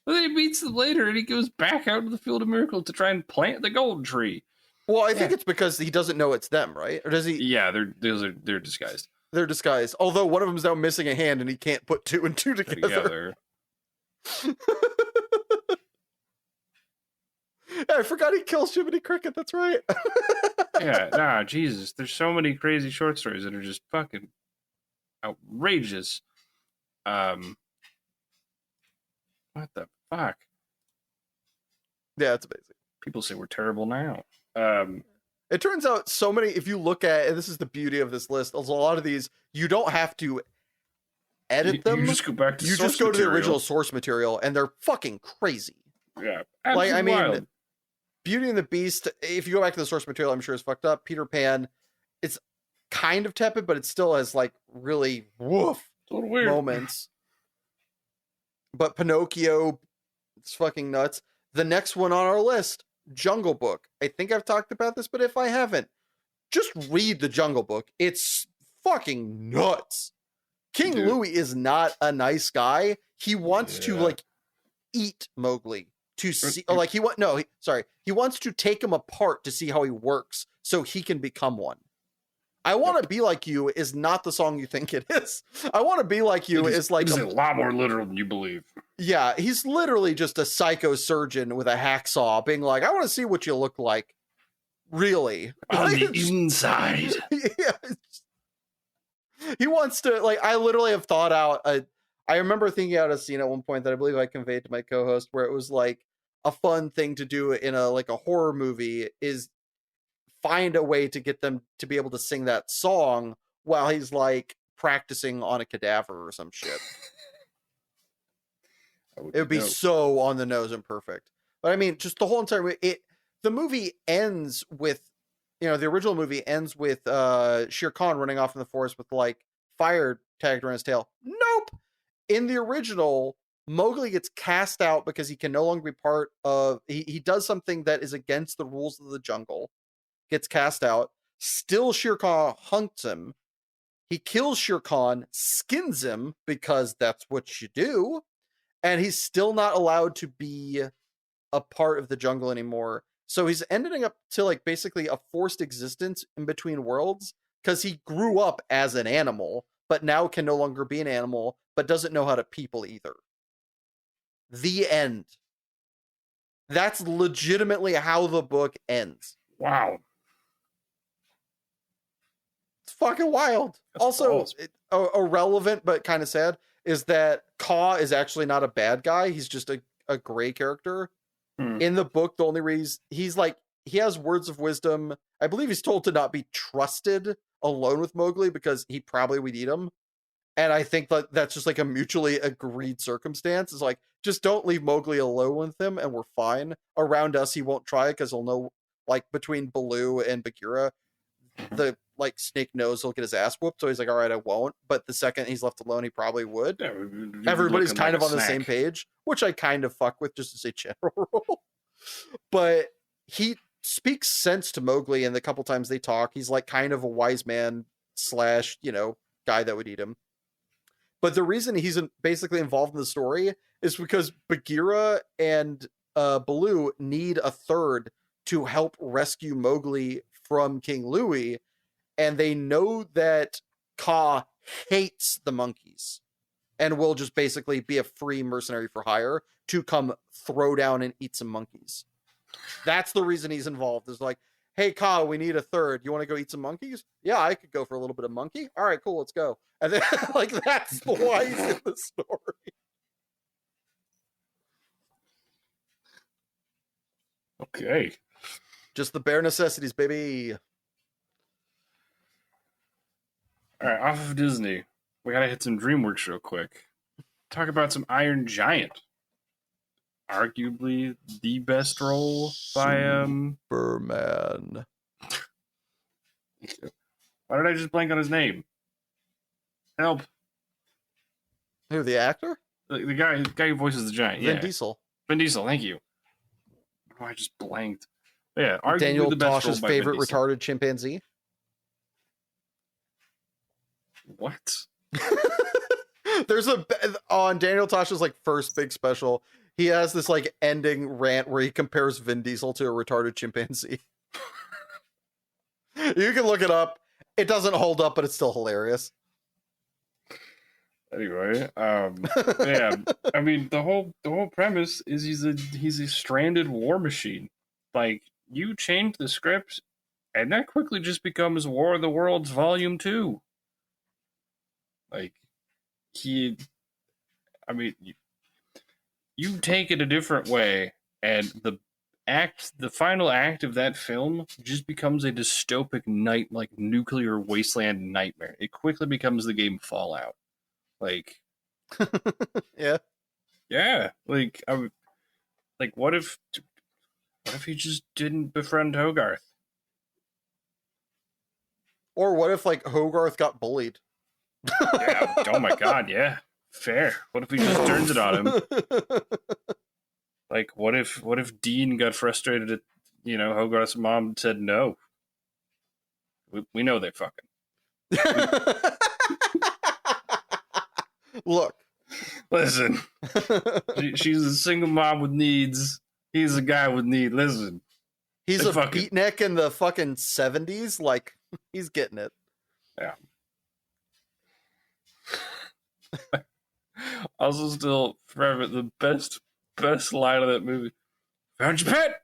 Then he meets them later and he goes back out to the field of miracles to try and plant the gold tree. Well, I think it's because he doesn't know it's them, right? Or does he? Yeah, they're disguised. They're disguised. Although one of them's now missing a hand and he can't put two and two together. Yeah, I forgot he kills Jiminy Cricket. That's right. Yeah, nah, Jesus. There's so many crazy short stories that are just fucking outrageous. What the fuck? Yeah, it's amazing. People say we're terrible now. It turns out so many, if you look at, and this is the beauty of this list, there's a lot of these, you don't have to edit them. You just go back to you just go to the original source material, and they're fucking crazy. Yeah, like I mean, wild. Beauty and the Beast, if you go back to the source material, I'm sure is fucked up. Peter Pan, it's kind of tepid, but it still has like really woof It's a little weird. moments. But Pinocchio, it's fucking nuts. The next one on our list, Jungle Book. I think I've talked about this, but if I haven't, just read the Jungle Book. It's fucking nuts. King Louis is not a nice guy. He wants to like eat Mowgli to see, like he wants to take him apart to see how he works so he can become one. I want to be like you is not the song you think it is. I want to be like you is like a lot more literal than you believe. Yeah, he's literally just a psychosurgeon with a hacksaw being like, I want to see what you look like. Really? On the inside. Yeah. He wants to, like, I literally have thought out I remember thinking out a scene at one point that I believe I conveyed to my co-host where it was like a fun thing to do in a like a horror movie is find a way to get them to be able to sing that song while he's like practicing on a cadaver or some shit. It would be so on the nose and perfect. But I mean, just the whole entire the movie ends with, the original movie ends with Shere Khan running off in the forest with like fire tagged around his tail. Nope. In the original, Mowgli gets cast out because he can no longer be part of. He does something that is against the rules of the jungle. Gets cast out. Still, Shere Khan hunts him. He kills Shere Khan, skins him because that's what you do, and he's still not allowed to be a part of the jungle anymore. So he's ending up to like basically a forced existence in between worlds because he grew up as an animal, but now can no longer be an animal, but doesn't know how to people either. The end. That's legitimately how the book ends. Wow. It's fucking wild. That's also, irrelevant but kind of sad is that Ka is actually not a bad guy. He's just a gray character. In the book, the only reason he has words of wisdom. I believe he's told to not be trusted alone with Mowgli because he probably would eat him. And I think that's just like a mutually agreed circumstance. It's like, just don't leave Mowgli alone with him and we're fine. Around us, he won't try because he'll know, like, between Baloo and Bagheera, the, like, snake knows he'll get his ass whooped. So he's like, all right, I won't. But the second he's left alone, he probably would. Yeah, everybody's kind of on the same page, which I kind of fuck with just as a general rule. But he speaks sense to Mowgli, and the couple times they talk, he's like kind of a wise man / guy that would eat him. But the reason he's basically involved in the story is because Bagheera and Baloo need a third to help rescue Mowgli from King Louis, and they know that Ka hates the monkeys and will just basically be a free mercenary for hire to come throw down and eat some monkeys. That's the reason he's involved. Is like, hey, Ka, we need a third. You want to go eat some monkeys? Yeah, I could go for a little bit of monkey. All right, cool, let's go. And then, like, that's why he's in the story. Okay. Just the bare necessities, baby. All right, off of Disney, we gotta hit some DreamWorks real quick. Talk about some Iron Giant. Arguably the best role by Superman. Why did I just blank on his name? Help. Who, the actor? The guy who voices the Giant. Vin Diesel. Vin Diesel, thank you. Oh, I just blanked. But yeah, arguably Daniel the best Tosh's favorite retarded chimpanzee. What? There's on Daniel Tosh's like first big special, he has this like ending rant where he compares Vin Diesel to a retarded chimpanzee. You can look it up. It doesn't hold up, but it's still hilarious. Anyway, yeah, I mean the whole premise is he's a stranded war machine. Like, you change the script, and that quickly just becomes War of the Worlds Volume 2. Like, you take it a different way, and the final act of that film just becomes a dystopic like nuclear wasteland nightmare. It quickly becomes the game Fallout. Like, yeah. Like, what if he just didn't befriend Hogarth? Or what if like Hogarth got bullied? Yeah. Oh my god. Yeah. Fair. What if he just turns it on him? Like, what if Dean got frustrated at Hogarth's mom and said no? We know they fucking. Look. Listen, she's a single mom with needs. He's a guy with need. Listen, he's a beatnik in the fucking 70s. Like, he's getting it. Yeah. Also, still forever the best line of that movie. Found your pet.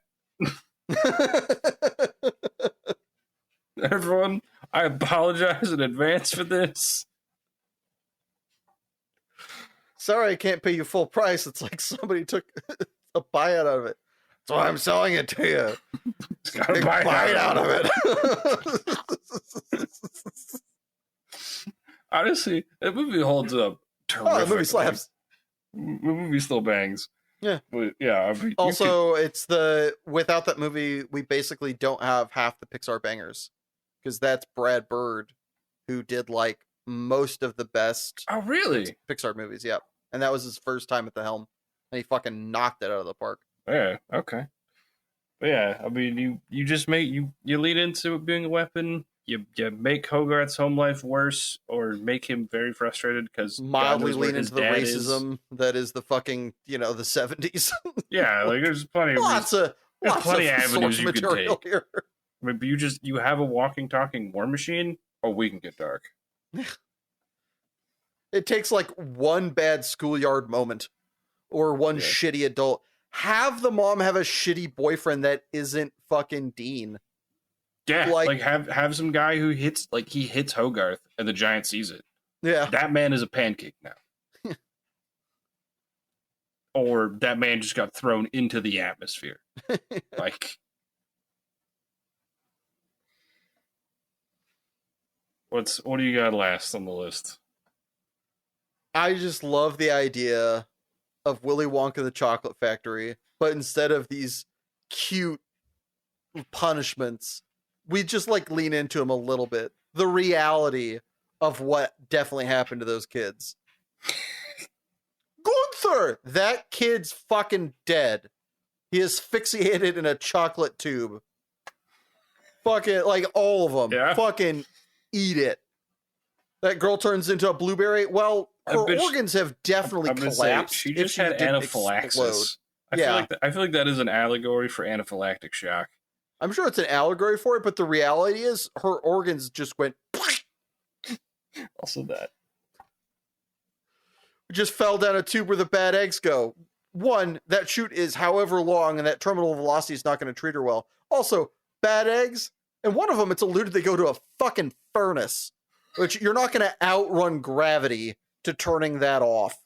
Everyone, I apologize in advance for this. Sorry, I can't pay you full price. It's like somebody took a buyout out of it. That's why I'm selling it to you. It's got a bite out of it. Honestly, that movie holds up terrifically. Oh, the movie slaps. The movie still bangs. Yeah. But yeah. Also, it's without that movie, we basically don't have half the Pixar bangers. Because that's Brad Bird, who did like most of the best really? Pixar movies, yep. And that was his first time at the helm. And he fucking knocked it out of the park. Yeah, okay. But yeah, I mean you just make you lead into it being a weapon, you make Hogarth's home life worse, or make him very frustrated because mildly lean into the racism that is the fucking, the 70s. Yeah, like there's plenty of lots of avenues you can take. Here. I mean, but you have a walking, talking war machine. Oh, we can get dark. It takes like one bad schoolyard moment or one shitty adult. Have the mom have a shitty boyfriend that isn't fucking Dean. Yeah, like have some guy who hits Hogarth and the giant sees it. Yeah, that man is a pancake now. Or that man just got thrown into the atmosphere. Like. What do you got last on the list? I just love the idea of Willy Wonka and the Chocolate Factory, but instead of these cute punishments, we just like lean into them a little bit. The reality of what definitely happened to those kids. Gunther! That kid's fucking dead. He is asphyxiated in a chocolate tube. Fucking, like all of them. Yeah. Fucking eat it. That girl turns into a blueberry. Well, her organs have definitely collapsed. She just had anaphylaxis. I feel like that is an allegory for anaphylactic shock. I'm sure it's an allegory for it, but the reality is her organs just went. Also that. Just fell down a tube where the bad eggs go. One, that chute is however long, and that terminal velocity is not going to treat her well. Also, bad eggs, and one of them, it's alluded they go to a fucking furnace, which you're not going to outrun gravity to turning that off.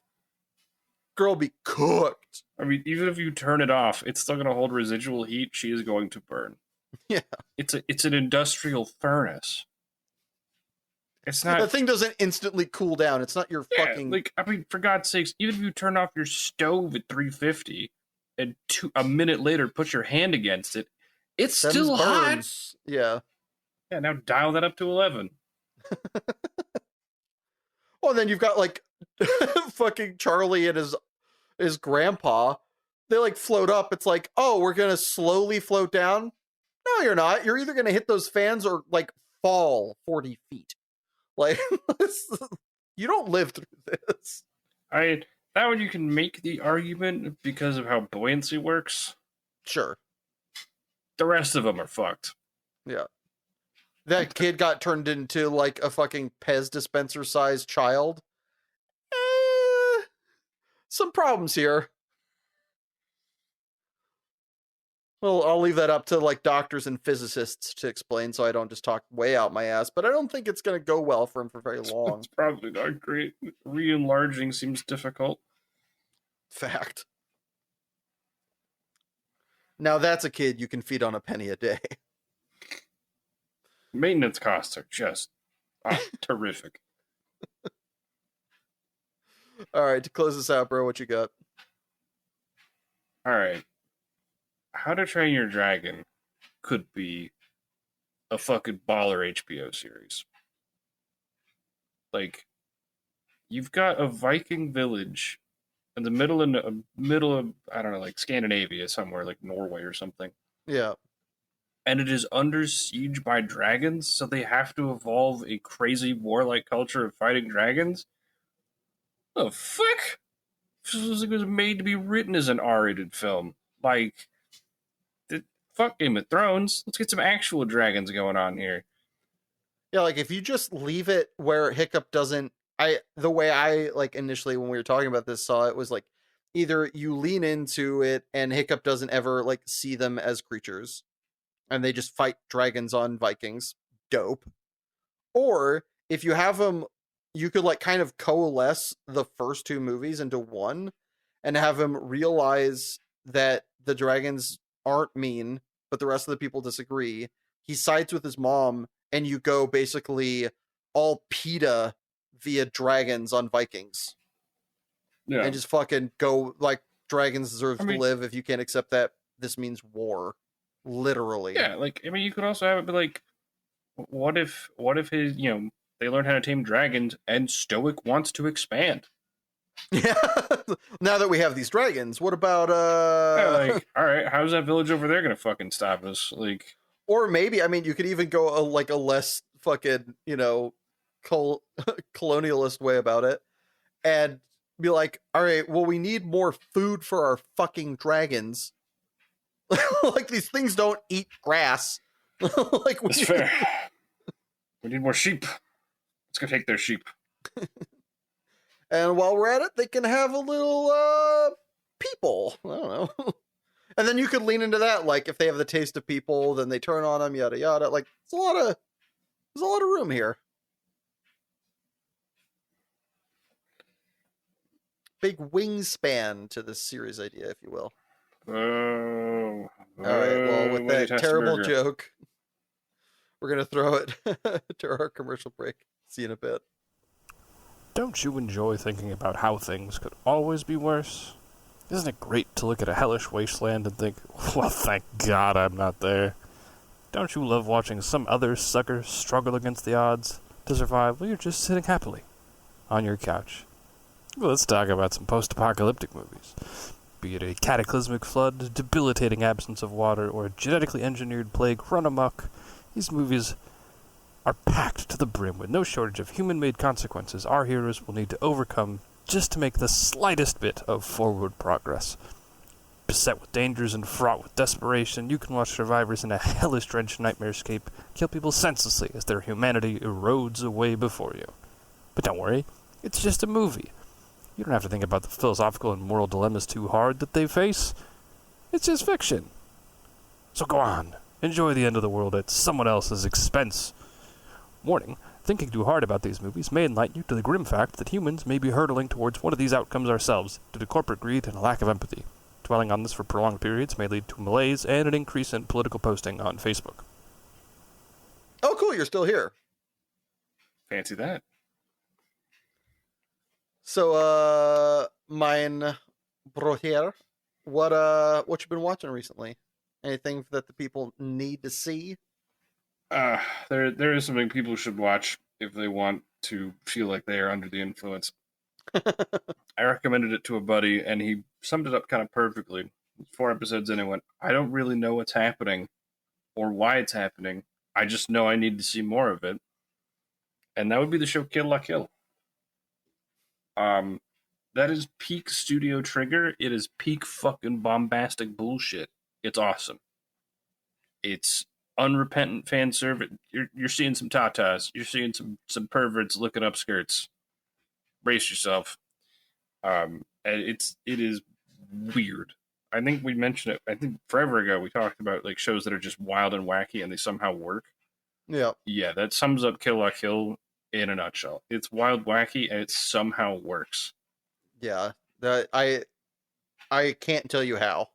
Girl be cooked. I mean, even if you turn it off, it's still going to hold residual heat. She is going to burn. Yeah. It's an industrial furnace. It's not. The thing doesn't instantly cool down. It's not your fucking. Like, I mean, for God's sakes, even if you turn off your stove at 350 and a minute later put your hand against it, it's still hot. Yeah. Yeah, now dial that up to 11. Well, and then you've got like fucking Charlie and his grandpa. They like float up. It's like, oh, we're gonna slowly float down. No, you're not. You're either gonna hit those fans or like fall 40 feet. Like, you don't live through this. That one you can make the argument because of how buoyancy works. Sure. The rest of them are fucked. Yeah. That kid got turned into like a fucking Pez dispenser sized child. Some problems here. Well, I'll leave that up to like doctors and physicists to explain so I don't just talk way out my ass, but I don't think it's going to go well for him for very long. It's probably not great. Re-enlarging seems difficult. Fact. Now that's a kid you can feed on a penny a day. Maintenance costs are just terrific. All right, to close this out, bro, what you got? All right. How to Train Your Dragon could be a fucking baller HBO series. Like, you've got a Viking village in the middle of I don't know, like Scandinavia somewhere, like Norway or something, Yeah. and it is under siege by dragons, so they have to evolve a crazy warlike culture of fighting dragons. The fuck? It was made to be written as an R-rated film. Like, fuck Game of Thrones. Let's get some actual dragons going on here. Yeah, like if you just leave it where Hiccup doesn't, the way I like initially when we were talking about this saw it was like either you lean into it and Hiccup doesn't ever like see them as creatures and they just fight dragons on Vikings. Dope. Or if you have them, you could like kind of coalesce the first two movies into one and have him realize that the dragons aren't mean, but the rest of the people disagree. He sides with his mom, and you go basically all PETA via dragons on Vikings. Yeah. And just fucking go like dragons deserve I to mean, live. If you can't accept that, this means war. Literally. yeah, like, I mean, you could also have it be like, what if his, they learn how to tame dragons and Stoic wants to expand? Yeah. Now that we have these dragons, what about Yeah, like, all right, how's that village over there gonna fucking stop us? Like, or maybe I mean you could even go like a less fucking, colonialist way about it and be like, all right, well we need more food for our fucking dragons. Like these things don't eat grass. Like that's fair. We need more sheep. Let's go take their sheep. And while we're at it, they can have a little people. I don't know. And then you could lean into that, like if they have the taste of people, then they turn on them, yada yada. Like there's a lot of room here. Big wingspan to this series idea, if you will. Oh, All right. Well, with Lady that terrible Testenberger. joke, we're gonna throw it to our commercial break. See you in a bit. Don't you enjoy thinking about how things could always be worse? Isn't it great to look at a hellish wasteland and think, well, thank God I'm not there? Don't you love watching some other sucker struggle against the odds to survive while you're just sitting happily on your couch? Well, let's talk about some post-apocalyptic movies. Be it a cataclysmic flood, debilitating absence of water, or a genetically engineered plague run amok, these movies are packed to the brim with no shortage of human-made consequences our heroes will need to overcome just to make the slightest bit of forward progress. Beset with dangers and fraught with desperation, you can watch survivors in a hellish-drenched nightmarescape kill people senselessly as their humanity erodes away before you. But don't worry, it's just a movie. You don't have to think about the philosophical and moral dilemmas too hard that they face. It's just fiction. So go on, enjoy the end of the world at someone else's expense. Warning, thinking too hard about these movies may enlighten you to the grim fact that humans may be hurtling towards one of these outcomes ourselves due to corporate greed and a lack of empathy. Dwelling on this for prolonged periods may lead to malaise and an increase in political posting on Facebook. Oh, cool! You're still here. Fancy that. So, mein Broher, what you been watching recently? Anything that the people need to see? There is something people should watch if they want to feel like they are under the influence. I recommended it to a buddy, and he summed it up kind of perfectly. 4 episodes in, and went, I don't really know what's happening or why it's happening. I just know I need to see more of it. And that would be the show Kill La Kill. That is peak Studio Trigger. It is peak fucking bombastic bullshit. It's awesome. It's unrepentant fan service. You're seeing some tatas. You're seeing some perverts looking up skirts. Brace yourself. And it is weird. I think we mentioned it. I think forever ago we talked about like shows that are just wild and wacky and they somehow work. Yeah. Yeah, that sums up Kill La Kill in a nutshell. It's wild, wacky, and it somehow works. Yeah. I can't tell you how.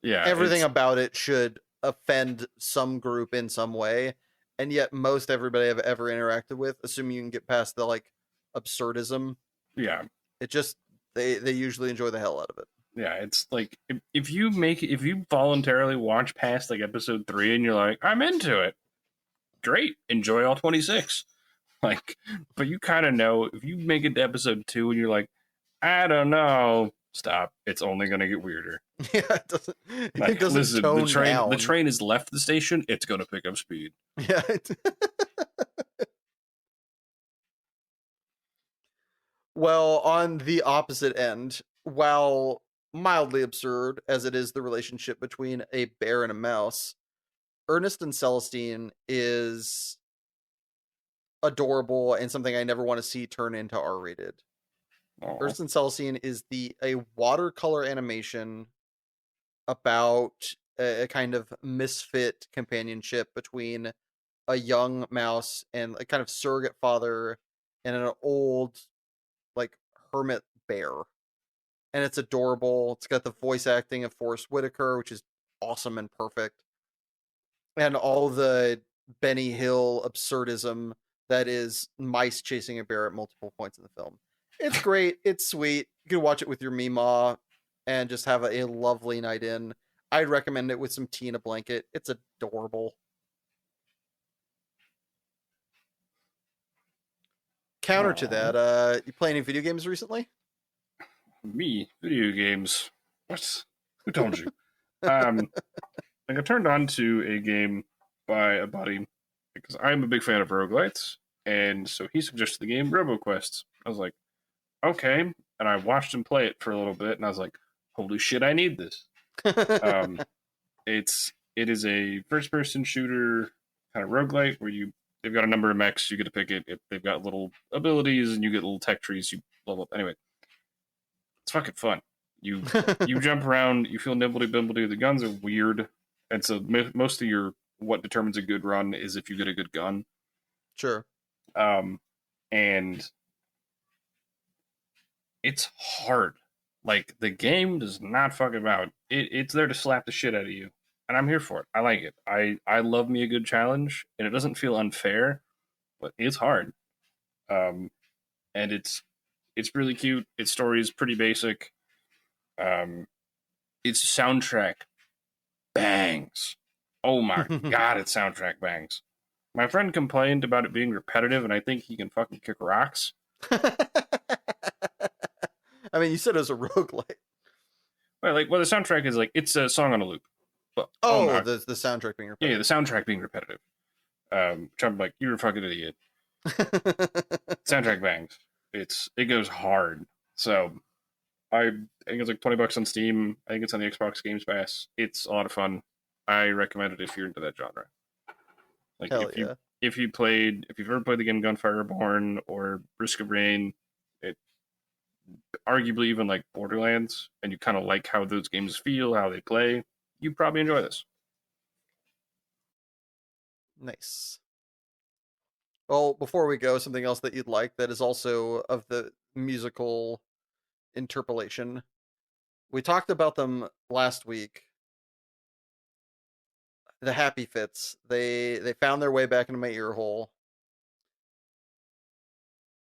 Yeah, Everything about it should offend some group in some way, and yet most everybody I've ever interacted with, assuming you can get past the like absurdism, yeah, it just they usually enjoy the hell out of it. yeah. It's like if you voluntarily watch past like episode 3 and you're like, I'm into it, great, enjoy all 26. Like, but you kind of know if you make it to episode 2 and you're like, I don't know, stop. It's only gonna get weirder. Yeah, it Like, doesn't listen, tone down. the train has left the station. It's gonna pick up speed. Yeah. Well, on the opposite end, while mildly absurd as it is the relationship between a bear and a mouse, Ernest and Celestine is adorable and something I never want to see turn into R-rated. Aw. Ernest and Celestine is a watercolor animation about a kind of misfit companionship between a young mouse and a kind of surrogate father and an old like hermit bear. And it's adorable. It's got the voice acting of Forrest Whitaker, which is awesome and perfect. And all the Benny Hill absurdism that is mice chasing a bear at multiple points in the film. It's great. It's sweet. You can watch it with your Meemaw and just have a lovely night in. I'd recommend it with some tea and a blanket. It's adorable. Counter to that, you play any video games recently? Me, video games. What? Who told you? Like I turned on to a game by a buddy because I'm a big fan of roguelites, and so he suggested the game RoboQuest. I was like, okay, and I watched him play it for a little bit, and I was like, holy shit, I need this. It is a first-person shooter kind of roguelite where they've got a number of mechs, you get to pick it. They've got little abilities, and you get little tech trees you level up. Anyway, it's fucking fun. You jump around, you feel nimbledy-bimbledy. The guns are weird, and so most of what determines a good run is if you get a good gun. Sure. And it's hard. Like, the game does not fuck about. It's there to slap the shit out of you, and I'm here for it. I like it. I love me a good challenge, and it doesn't feel unfair, but it's hard. And it's really cute. Its story is pretty basic. Its soundtrack bangs. Oh my god, its soundtrack bangs. My friend complained about it being repetitive, and I think he can fucking kick rocks. I mean, you said it was a roguelite. Well, the soundtrack is it's a song on a loop. But, the soundtrack being repetitive. Yeah, the soundtrack being repetitive. Which I'm like, you're a fucking idiot. Soundtrack bangs. It goes hard. So I think it's like $20 on Steam. I think it's on the Xbox Games Pass. It's a lot of fun. I recommend it if you're into that genre. Like Hell if yeah. you've ever played the game Gunfire Reborn or Risk of Rain, it arguably even like Borderlands, and you kind of like how those games feel, how they play, you probably enjoy this. Nice. Well, before we go, something else that you'd like that is also of the musical interpolation. We talked about them last week. The Happy Fits. They found their way back into my ear hole.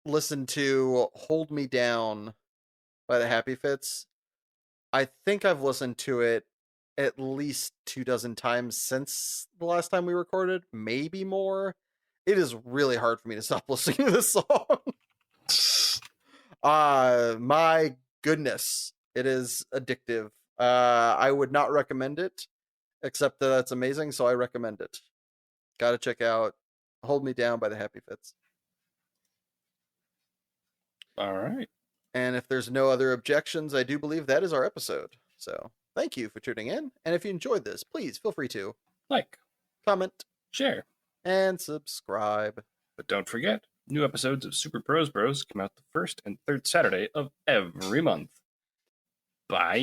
Listen to Hold Me Down by the Happy Fits. I think I've listened to it at least 24 times since the last time we recorded, maybe more. It is really hard for me to stop listening to this song. My goodness, it is addictive. I would not recommend it, except that it's amazing, so I recommend it. Gotta check out Hold Me Down by the Happy Fits. All right. And if there's no other objections, I do believe that is our episode. So thank you for tuning in. And if you enjoyed this, please feel free to like, comment, share, and subscribe. But don't forget, new episodes of Super Pros Bros come out the first and third Saturday of every month. Bye.